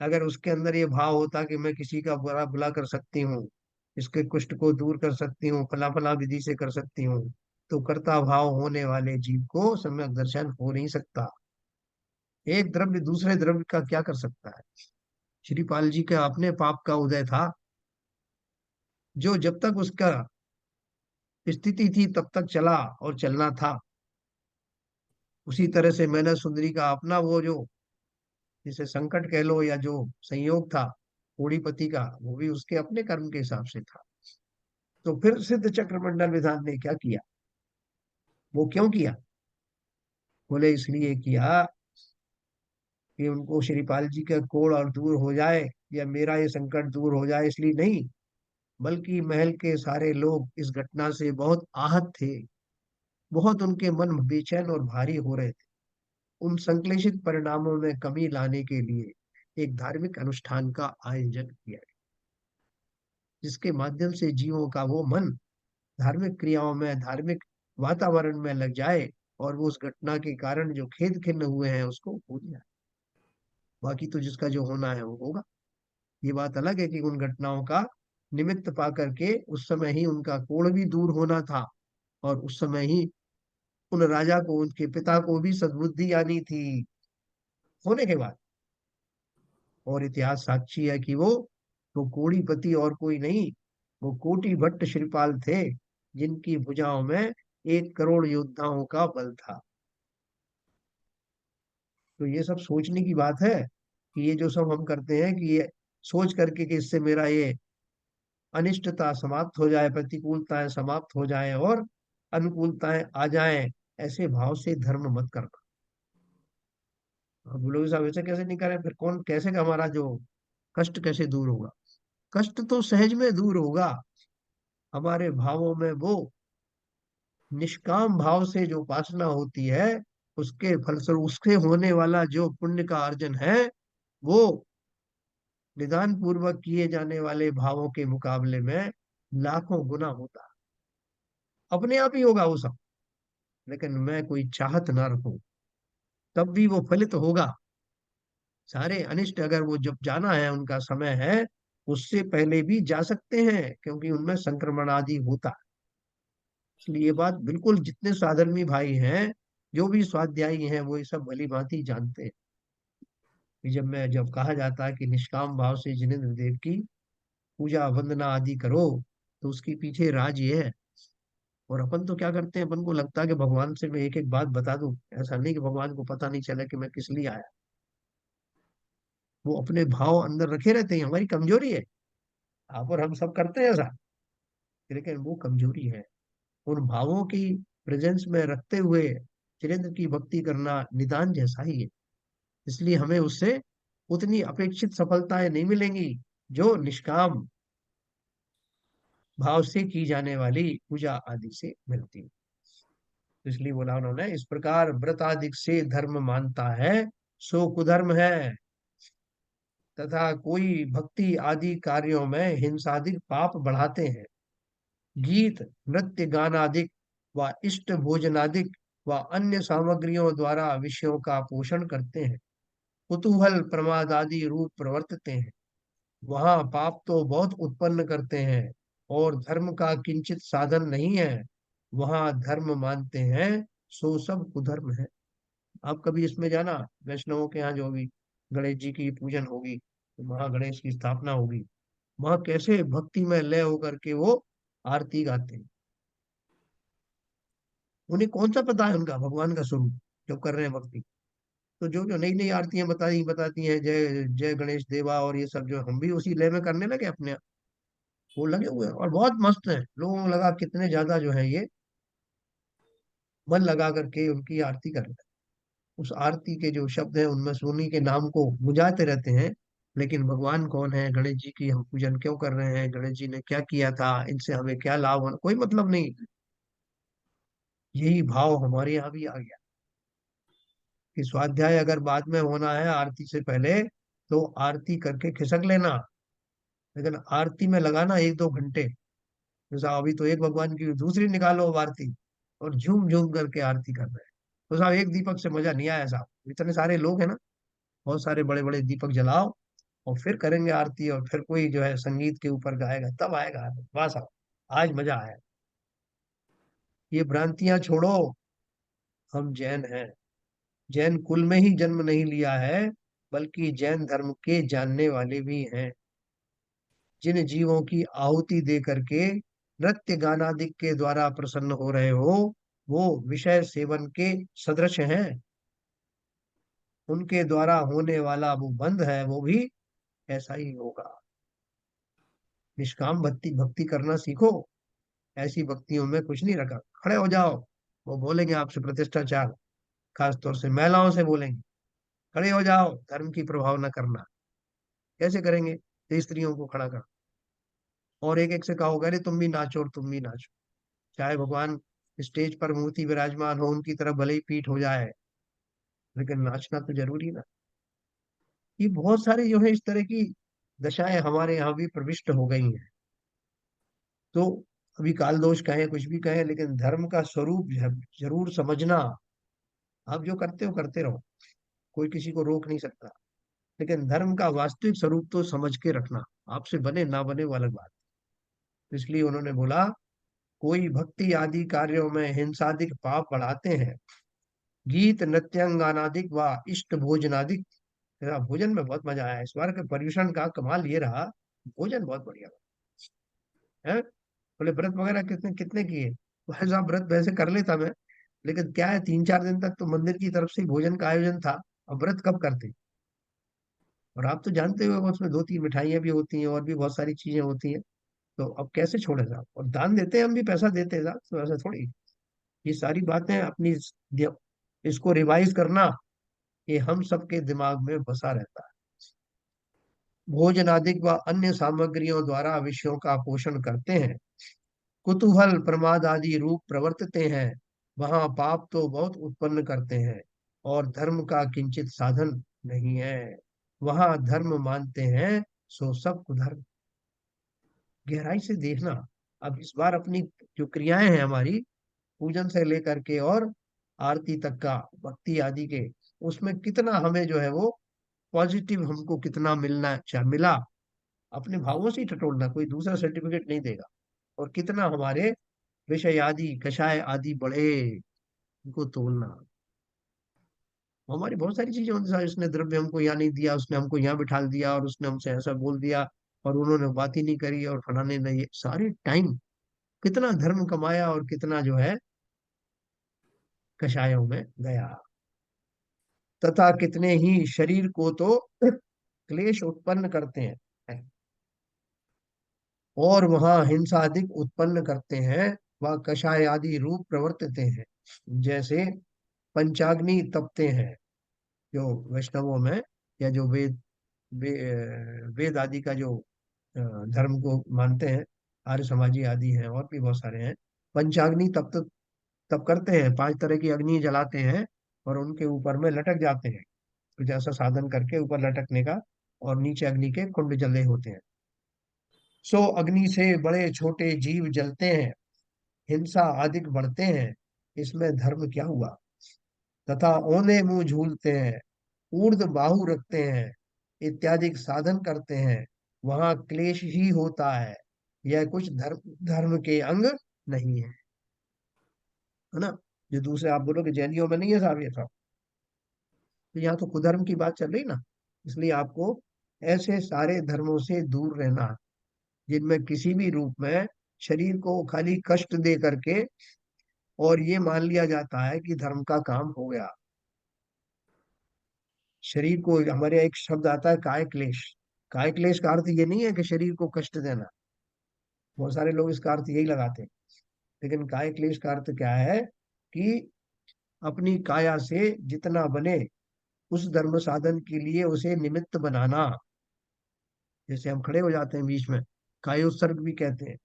अगर उसके अंदर ये भाव होता कि मैं किसी का बुरा भला कर सकती हूँ, इसके कुष्ठ को दूर कर सकती हूँ, फला फला विधि से कर सकती हूँ, तो कर्ता भाव होने वाले जीव को सम्यक दर्शन हो नहीं सकता। एक द्रव्य दूसरे द्रव्य का क्या कर सकता है? श्रीपाल जी का अपने पाप का उदय था, जो जब तक उसका स्थिति थी तब तक चला और चलना था। उसी तरह से मैंने सुंदरी का अपना वो जो, जिसे संकट कह लो या जो संयोग था कोड़ीपति का, वो भी उसके अपने कर्म के हिसाब से था। तो फिर सिद्ध चक्रमंडल विधान ने क्या किया? वो क्यों किया? बोले इसलिए किया कि उनको श्रीपाल जी का कोड़ और दूर हो जाए, या मेरा ये संकट दूर हो जाए, इसलिए नहीं, बल्कि महल के सारे लोग इस घटना से बहुत आहत थे। बहुत उनके मन बेचैन और भारी हो रहे थे। उन संश्लेषित परिणामों में कमी लाने के लिए एक धार्मिक अनुष्ठान का आयोजन किया गया, जिसके माध्यम से जीवों का वो मन धार्मिक क्रियाओं में, धार्मिक वातावरण में लग जाए, और वो उस घटना के कारण जो खेद खिन्न हुए हैं उसको भूल जाए। बाकी तो जिसका जो होना है वो होगा। ये बात अलग है कि उन घटनाओं का निमित्त पा करके उस समय ही उनका कोढ़ भी दूर होना था, और उस समय ही उन राजा को, उनके पिता को भी सद्बुद्धि आनी थी होने के बाद। और इतिहास साक्षी है कि वो कोड़ीपति और कोई नहीं, वो कोटि भट्ट श्रीपाल थे, जिनकी भुजाओं में 1 करोड़ योद्धाओं का बल था। तो ये सब सोचने की बात है कि ये जो सब हम करते हैं कि ये सोच करके कि इससे मेरा ये अनिष्टता समाप्त हो जाए, प्रतिकूलताएं समाप्त हो जाएं और अनुकूलताएं आ जाएं, ऐसे भाव से धर्म मत करना। अब बोलोगे साहब ऐसे कैसे नहीं करें, फिर कौन कैसे का हमारा जो कष्ट कैसे दूर होगा? कष्ट तो सहज में दूर होगा। हमारे भावों में वो निष्काम भाव से जो उपासना होती है, उसके फलस्वरूप उसके होने वाला जो पुण्य का अर्जन है, वो निदान पूर्वक किए जाने वाले भावों के मुकाबले में लाखों गुना होता। अपने आप ही होगा वो सब, लेकिन मैं कोई चाहत ना रखूं तब भी वो फलित होगा। सारे अनिष्ट अगर वो जब जाना है, उनका समय है, उससे पहले भी जा सकते हैं, क्योंकि उनमें संक्रमण आदि होता है। इसलिए ये बात बिल्कुल जितने साधर्मी भाई हैं, जो भी स्वाध्यायी हैं, वो ये सब भली भांति जानते हैं कि जब कहा जाता है कि निष्काम भाव से जिनेंद्र देव की पूजा वंदना आदि करो, तो उसके पीछे राज ये है। और अपन तो क्या करते हैं, अपन को लगता है कि भगवान से मैं एक एक बात बता दूं। ऐसा नहीं कि भगवान को पता नहीं चला कि मैं किस लिए आया। वो अपने भाव अंदर रखे रहते हैं, हमारी कमजोरी है। आप और हम सब करते हैं ऐसा, लेकिन वो कमजोरी है। उन भावों की प्रेजेंस में रखते हुए चिरंद्र की भक्ति करना निदान जैसा ही है। इसलिए हमें उससे उतनी अपेक्षित सफलताएं नहीं मिलेंगी जो निष्काम भाव से की जाने वाली पूजा आदि से मिलती है। तो इसलिए बोला उन्होंने, इस प्रकार व्रत आदि से धर्म मानता है सो कुधर्म है, तथा कोई भक्ति आदि कार्यों में हिंसादिक पाप बढ़ाते हैं। गीत नृत्य गानादिक व इष्ट भोजनादिक व अन्य सामग्रियों द्वारा विषयों का पोषण करते हैं। कुतूहल प्रमाद आदि रूप प्रवर्तते हैं। वहां पाप तो बहुत उत्पन्न करते हैं, और धर्म का किंचित साधन नहीं है। वहां धर्म मानते हैं सो सब कुधर्म है। आप कभी इसमें जाना, वैष्णवों के यहाँ जो भी गणेश जी की पूजन होगी, तो महागणेश की स्थापना होगी, वहां कैसे भक्ति में लय होकर के वो आरती गाते हैं। उन्हें कौन सा पता है उनका भगवान का स्वरूप जब कर रहे हैं भक्ति? तो जो जो नई नई आरतियां बताई बताती हैं, जय जय गणेश देवा और ये सब, जो हम भी उसी लय में करने लगे अपने आप। वो लगे हुए हैं और बहुत मस्त है, लोगों को लगा कितने ज्यादा जो है ये मन लगा करके उनकी आरती कर रहे हैं। उस आरती के जो शब्द हैं उनमें सोनी के नाम को गुंजाते रहते हैं, लेकिन भगवान कौन है, गणेश जी की हम पूजन क्यों कर रहे हैं, गणेश जी ने क्या किया था, इनसे हमें क्या लाभ होना, कोई मतलब नहीं। यही भाव हमारे यहाँ भी आ गया कि स्वाध्याय अगर बाद में होना है आरती से पहले, तो आरती करके खिसक लेना, लेकिन आरती में लगाना 1-2 घंटे। जैसा अभी तो एक भगवान की दूसरी निकालो अब आरती, और झूम झूम करके आरती कर रहे हैं। तो साहब एक दीपक से मजा नहीं आया साहब, इतने सारे लोग हैं ना, बहुत सारे बड़े बड़े दीपक जलाओ और फिर करेंगे आरती, और फिर कोई जो है संगीत के ऊपर गाएगा, तब आएगा वाह साहब, आज मजा आया। ये भ्रांतियां छोड़ो, हम जैन हैं। जैन कुल में ही जन्म नहीं लिया है, बल्कि जैन धर्म के जानने वाले भी हैं। जिन जीवों की आहुति दे करके नृत्य गानादि के द्वारा प्रसन्न हो रहे हो, वो विषय सेवन के सदृश हैं। उनके द्वारा होने वाला वो बंध है, वो भी ऐसा ही होगा। निष्काम भक्ति भक्ति करना सीखो। ऐसी भक्तियों में कुछ नहीं रखा, खड़े हो जाओ, वो बोलेंगे आपसे प्रतिष्ठाचार, खास तौर से महिलाओं से बोलेंगे, खड़े हो जाओ, धर्म की प्रभाव न करना। कैसे करेंगे? तो स्त्रियों को खड़ा कर, और एक एक से कहोगे अरे तुम भी नाचो और तुम भी नाचो। चाहे भगवान स्टेज पर मूर्ति विराजमान हो, उनकी तरफ भले ही पीठ हो जाए, लेकिन नाचना तो जरूरी ना। ये बहुत सारे जो है इस तरह की दशाएं हमारे यहाँ भी प्रविष्ट हो गई हैं। तो अभी काल दोष कहें कुछ भी कहें, लेकिन धर्म का स्वरूप जरूर समझना। आप जो करते हो करते रहो, कोई किसी को रोक नहीं सकता, लेकिन धर्म का वास्तविक स्वरूप तो समझ के रखना। आपसे बने ना बने वो अलग बात। तो इसलिए उन्होंने बोला, कोई भक्ति आदि कार्यों में हिंसादिक पाप बढ़ाते हैं, गीत नृत्यांगानादिक व इष्ट भोजनादिक। मेरा भोजन में बहुत मजा आया इस बार के पर्यूषण का, कमाल ये रहा, भोजन बहुत बढ़िया है। बोले व्रत वगैरह कितने कितने किए? भाई साहब व्रत वैसे कर लेता मैं, लेकिन क्या है 3-4 दिन तक तो मंदिर की तरफ से ही भोजन का आयोजन था। अब व्रत कब करते? और आप तो जानते हो उसमें 2-3 मिठाइयाँ भी होती हैं और भी बहुत सारी चीजें होती हैं। तो अब कैसे छोड़े साहब? और दान देते हैं, हम भी पैसा देते हैं साहब, तो ऐसा थोड़ी। ये सारी बातें अपनी इसको रिवाइज करना, ये हम सबके दिमाग में बसा रहता है। भोजनादिक व अन्य सामग्रियों द्वारा विषयों का पोषण करते हैं, कुतूहल प्रमाद आदि रूप प्रवर्तते हैं, वहां पाप तो बहुत उत्पन्न करते हैं, और धर्म का किंचित साधन नहीं है। वहां धर्म मानते हैं, सो सब कुधर्म। गहराई से देखना। अब इस बार अपनी जो क्रियाएं हैं हमारी, पूजन से लेकर के और आरती तक का, भक्ति आदि के, उसमें कितना हमें जो है वो पॉजिटिव हमको कितना मिलना मिला। अपने भावों से ही टटोलना, कोई दूसरा सर्टिफिकेट नहीं देगा। और कितना हमारे विषय आदि कषाय आदि बढ़े, उनको तोलना। हमारी बहुत सारी चीजें होती हैं, इसने द्रव्य हमको यहाँ नहीं दिया, उसने हमको यहाँ बिठा दिया, और उसने हमसे ऐसा बोल दिया, और उन्होंने बात ही नहीं करी, और फलाने ने ये सारे टाइम कितना धर्म कमाया और कितना जो है कषायों में गया। तथा कितने ही शरीर को तो क्लेश उत्पन्न करते हैं, और वहां हिंसा अधिक उत्पन्न करते हैं, वह कषाय आदि रूप प्रवर्तते हैं। जैसे पंचाग्नि तपते हैं, जो वैष्णवों में, या जो वेद आदि का जो धर्म को मानते हैं, आर्य समाजी आदि हैं और भी बहुत सारे हैं। पंचाग्नि तप करते हैं, 5 तरह की अग्नि जलाते हैं, और उनके ऊपर में लटक जाते हैं, कुछ ऐसा साधन करके ऊपर लटकने का, और नीचे अग्नि के कुंड जले होते हैं। सो अग्नि से बड़े छोटे जीव जलते हैं, हिंसा अधिक बढ़ते हैं, इसमें धर्म क्या हुआ? तथा औंधे मुंह झूलते हैं, ऊर्ध्व बाहु रखते हैं, इत्यादि साधन करते हैं, वहां क्लेश ही होता है। यह कुछ धर्म के अंग नहीं है ना? जो दूसरे आप बोलोगे जैनियों में नहीं है साहब ये सब, तो यहाँ तो कुधर्म की बात चल रही ना। इसलिए आपको ऐसे सारे धर्मों से दूर रहना, जिनमें किसी भी रूप में शरीर को खाली कष्ट दे करके और ये मान लिया जाता है कि धर्म का काम हो गया। शरीर को, हमारे यहाँ एक शब्द आता है काय क्लेश। काय क्लेश का अर्थ ये नहीं है कि शरीर को कष्ट देना, बहुत सारे लोग इसका अर्थ यही लगाते हैं। लेकिन काय क्लेश का अर्थ क्या है? कि अपनी काया से जितना बने उस धर्म साधन के लिए उसे निमित्त बनाना। जैसे हम खड़े हो जाते हैं बीच में, काय उत्सर्ग भी कहते हैं,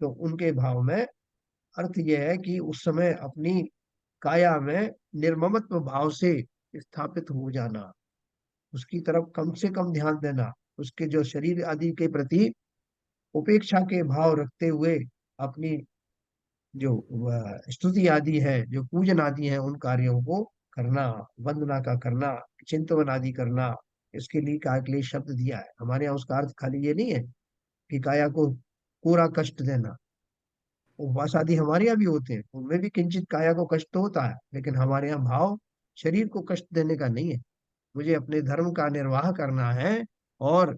तो उनके भाव में अर्थ यह है कि उस समय अपनी काया में निर्ममत्व भाव से स्थापित हो जाना, उसकी तरफ कम से कम ध्यान देना, उसके जो शरीर आदि के प्रति उपेक्षा के भाव रखते हुए अपनी जो स्तुति आदि है, जो पूजन आदि है, उन कार्यों को करना, वंदना का करना, चिंतन आदि करना, इसके लिए कायक्लेश शब्द दिया है। हमारे यहाँ उसका अर्थ खाली ये नहीं है कि काया को पूरा कष्ट देना। उपवास आदि हमारे यहाँ भी होते हैं, उनमें भी किंचित काया को कष्ट तो होता है, लेकिन हमारे यहाँ भाव शरीर को कष्ट देने का नहीं है। मुझे अपने धर्म का निर्वाह करना है और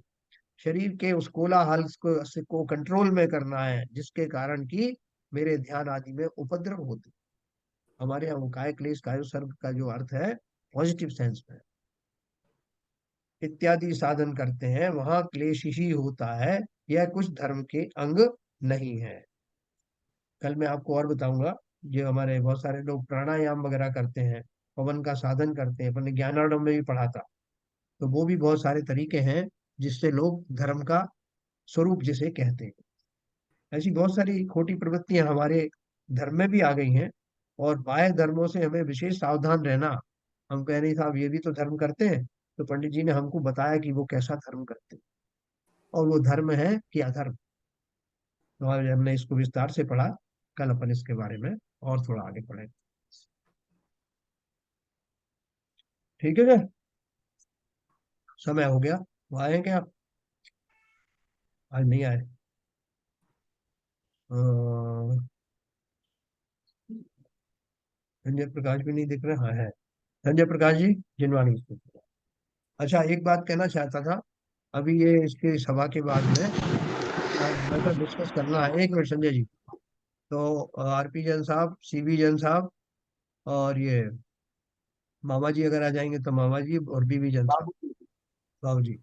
शरीर के उस कोलाहल को कंट्रोल में करना है, जिसके कारण कि मेरे ध्यान आदि में उपद्रव होते। हमारे यहाँ वो काय क्लेश काय सर्ग का जो अर्थ है पॉजिटिव सेंस में इत्यादि साधन करते हैं, वहां क्लेश ही होता है, यह कुछ धर्म के अंग नहीं है। कल मैं आपको और बताऊंगा, जो हमारे बहुत सारे लोग प्राणायाम वगैरह करते हैं, पवन का साधन करते हैं, अपने ज्ञानार्णव में भी पढ़ा था। तो वो भी बहुत सारे तरीके हैं जिससे लोग धर्म का स्वरूप जिसे कहते हैं। ऐसी बहुत सारी खोटी प्रवृत्तियां हमारे धर्म में भी आ गई हैं, और बाह्य धर्मों से हमें विशेष सावधान रहना। हम कह रहे साहब ये भी तो धर्म करते हैं, तो पंडित जी ने हमको बताया कि वो कैसा धर्म करते हैं, और वो धर्म है कि अधर्म। तो आज हमने इसको विस्तार से पढ़ा, कल अपन इसके बारे में और थोड़ा आगे पढ़ेंगे। ठीक है क्या? समय हो गया, वो आए क्या? आज नहीं आए। संजय प्रकाश भी नहीं दिख रहे। हाँ है, संजय प्रकाश जी जिनवाणी। अच्छा, एक बात कहना चाहता था, अभी ये इसके सभा के बाद में मैटर डिस्कस करना है। एक मिनट संजय जी। तो आरपी जैन साहब, सीबी जैन साहब, और ये मामा जी अगर आ जाएंगे तो मामा जी, और बीबी जैन साहब, बाबू जी,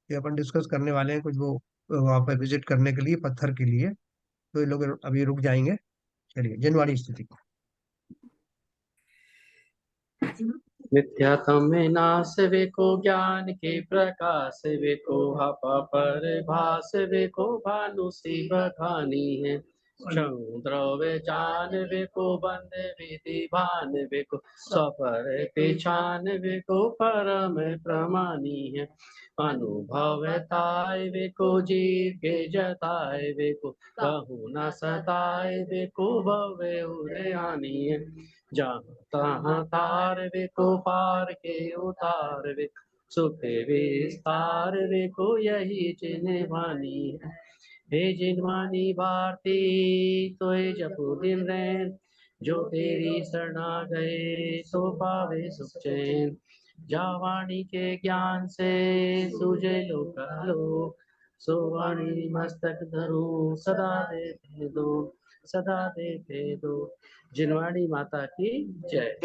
ये अपन डिस्कस करने वाले हैं कुछ, वो वहां पर विजिट करने के लिए, पत्थर के लिए। तो ये लोग अभी रुक जाएंगे। चलिए, जिनवाणी स्थिति। मिथ्यात्म में नाश वेको ज्ञान के प्रकाश वेको हपा पर भास वेको भानु सी बखानी है द्रव्य जान वेको बंद विधि भान वेको स्वपर पहचान वेको परम प्रमानी है अनुभवताय वेको जीव के जताय वेको कहू न सताय वेको भवे उदयानी है जहाँ तहाँ तार वेको पार के उतार वे सुख विस्तार वेको यही जिनवानी है हे जिनवानी भारती तो जपो दिन रैन जो तेरी शरणा गए सो पावे सुख चैन जावाणी के ज्ञान से सूझे लोक लोक सो वाणी मस्तक धरू सदा देते दो, सदा देते दो। जिनवाणी माता की जय।